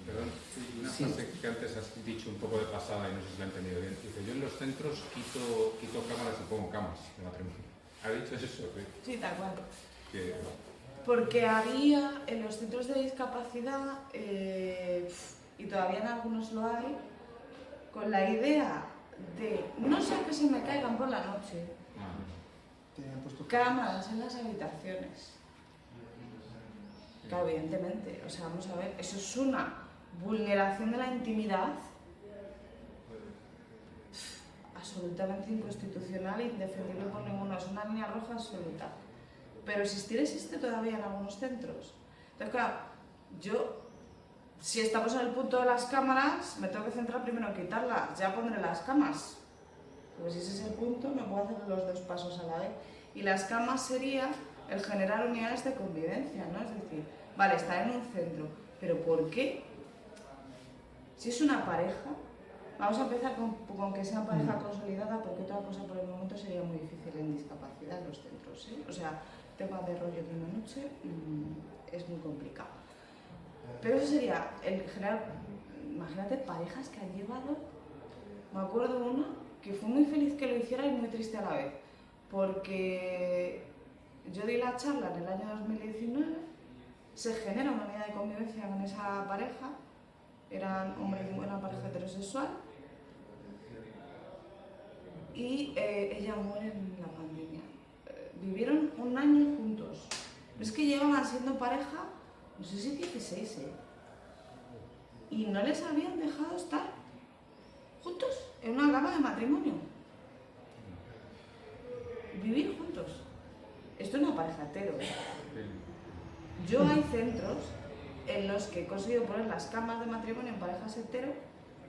Perdón, una frase que antes has dicho un poco de pasada y no sé si la he entendido bien. Dice, yo en los centros quito cámaras y pongo camas de matrimonio. ¿Ha dicho eso? Sí, tal cual. Que... Porque había en los centros de discapacidad, y todavía en algunos lo hay, con la idea de no sea que se me caigan por la noche, cámaras en las habitaciones. Claro, evidentemente, o sea, vamos a ver, eso es una vulneración de la intimidad absolutamente inconstitucional e indefendible por ninguno, es una línea roja absoluta. Pero existir existe todavía en algunos centros. Entonces, claro, si estamos en el punto de las cámaras, me tengo que centrar primero en quitarlas, ya pondré las camas. Pues si ese es el punto, no puedo hacer los 2 pasos a la vez. Y las camas sería el generar unidades de convivencia, ¿no? Es decir, vale, estar en un centro, pero ¿por qué? Si es una pareja, vamos a empezar con que sea pareja consolidada, porque otra cosa por el momento sería muy difícil en discapacidad en los centros, ¿eh? O sea, tema de rollo de una noche es muy complicado. Pero eso sería el generar imagínate parejas que han llevado, me acuerdo una que fue muy feliz que lo hiciera y muy triste a la vez, porque yo di la charla en el año 2019, se genera una unidad de convivencia con esa pareja, eran hombre y una pareja heterosexual, y ella muere en la pandemia. Vivieron un año juntos, es que llevaban siendo pareja, no sé si 16, y no les habían dejado estar juntos en una cama de matrimonio. Vivir juntos. Esto es una pareja hetero. Yo hay centros en los que he conseguido poner las camas de matrimonio en parejas hetero,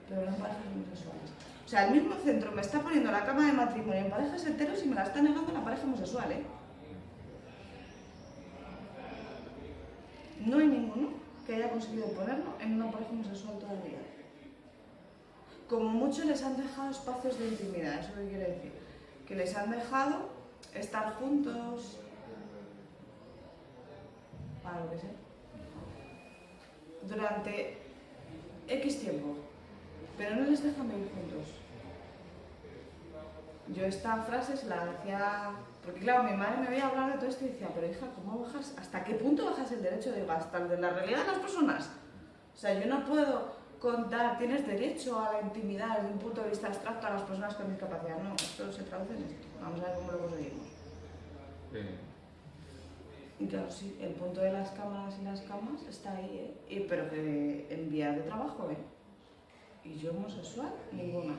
pero no en parejas homosexuales. O sea, el mismo centro me está poniendo la cama de matrimonio en parejas heteros y me la está negando la pareja homosexual, ¿eh? No hay ninguno que haya conseguido ponerlo en una pareja homosexual todavía. Como mucho les han dejado espacios de intimidad, ¿eso qué quiere decir? Que les han dejado estar juntos, para lo que sea, durante X tiempo, pero no les dejan vivir juntos. Yo esta frase se la decía, porque claro, mi madre me veía hablar de todo esto y decía, pero hija, ¿cómo bajas? ¿Hasta qué punto bajas el derecho? Digo, hasta el de la realidad de las personas. O sea, yo no puedo contar, tienes derecho a la intimidad desde un punto de vista abstracto a las personas con discapacidad. No, esto se traduce en esto. Vamos a ver cómo lo conseguimos. Y claro, sí, el punto de las cámaras y las camas está ahí, ¿eh? Pero que en vías de trabajo, ¿eh? Y yo homosexual, ninguna.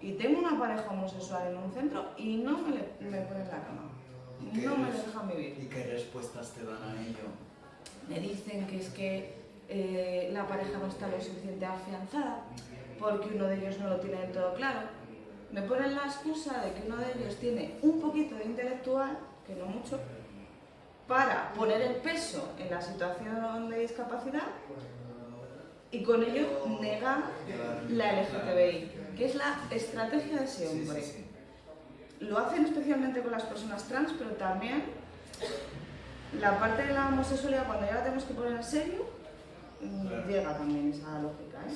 Y tengo una pareja homosexual en un centro y no me ponen la cama. No me dejan vivir. ¿Y qué respuestas te dan a ello? Me dicen que es que la pareja no está lo suficiente afianzada, porque uno de ellos no lo tiene del todo claro. Me ponen la excusa de que uno de ellos tiene un poquito de intelectual, que no mucho, para poner el peso en la situación de discapacidad y con ello negar la LGTBI, que es la estrategia de ese hombre. Lo hacen especialmente con las personas trans, pero también la parte de la homosexualidad, cuando ya la tenemos que poner en serio, llega también esa lógica, ¿eh?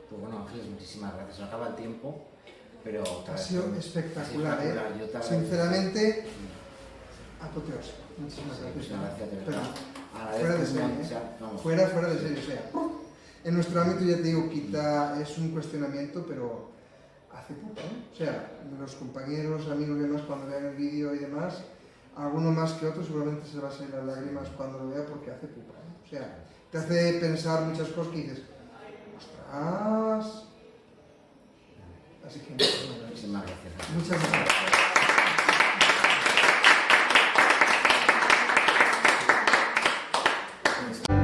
Pues bueno, Ángeles, muchísimas gracias. Se acaba el tiempo, pero... Ha sido espectacular, ¿eh? Yo te agradezco. Sinceramente, apoteósico. Muchísimas gracias. Muchísimas gracias, de Pero verdad. fuera de Agradezco serie, un- ¿eh? o sea, vamos. Fuera de serie, o sea, en nuestro ámbito ya te digo, quizá es un cuestionamiento, pero hace pupa, ¿eh? O sea, los compañeros, amigos y demás, cuando vean el vídeo y demás, alguno más que otro seguramente se va a salir las lágrimas cuando lo vea porque hace pupa, ¿eh? O sea, te hace pensar muchas cosas que dices, ostras. Así que Muchísimas gracias. muchas gracias. Gracias.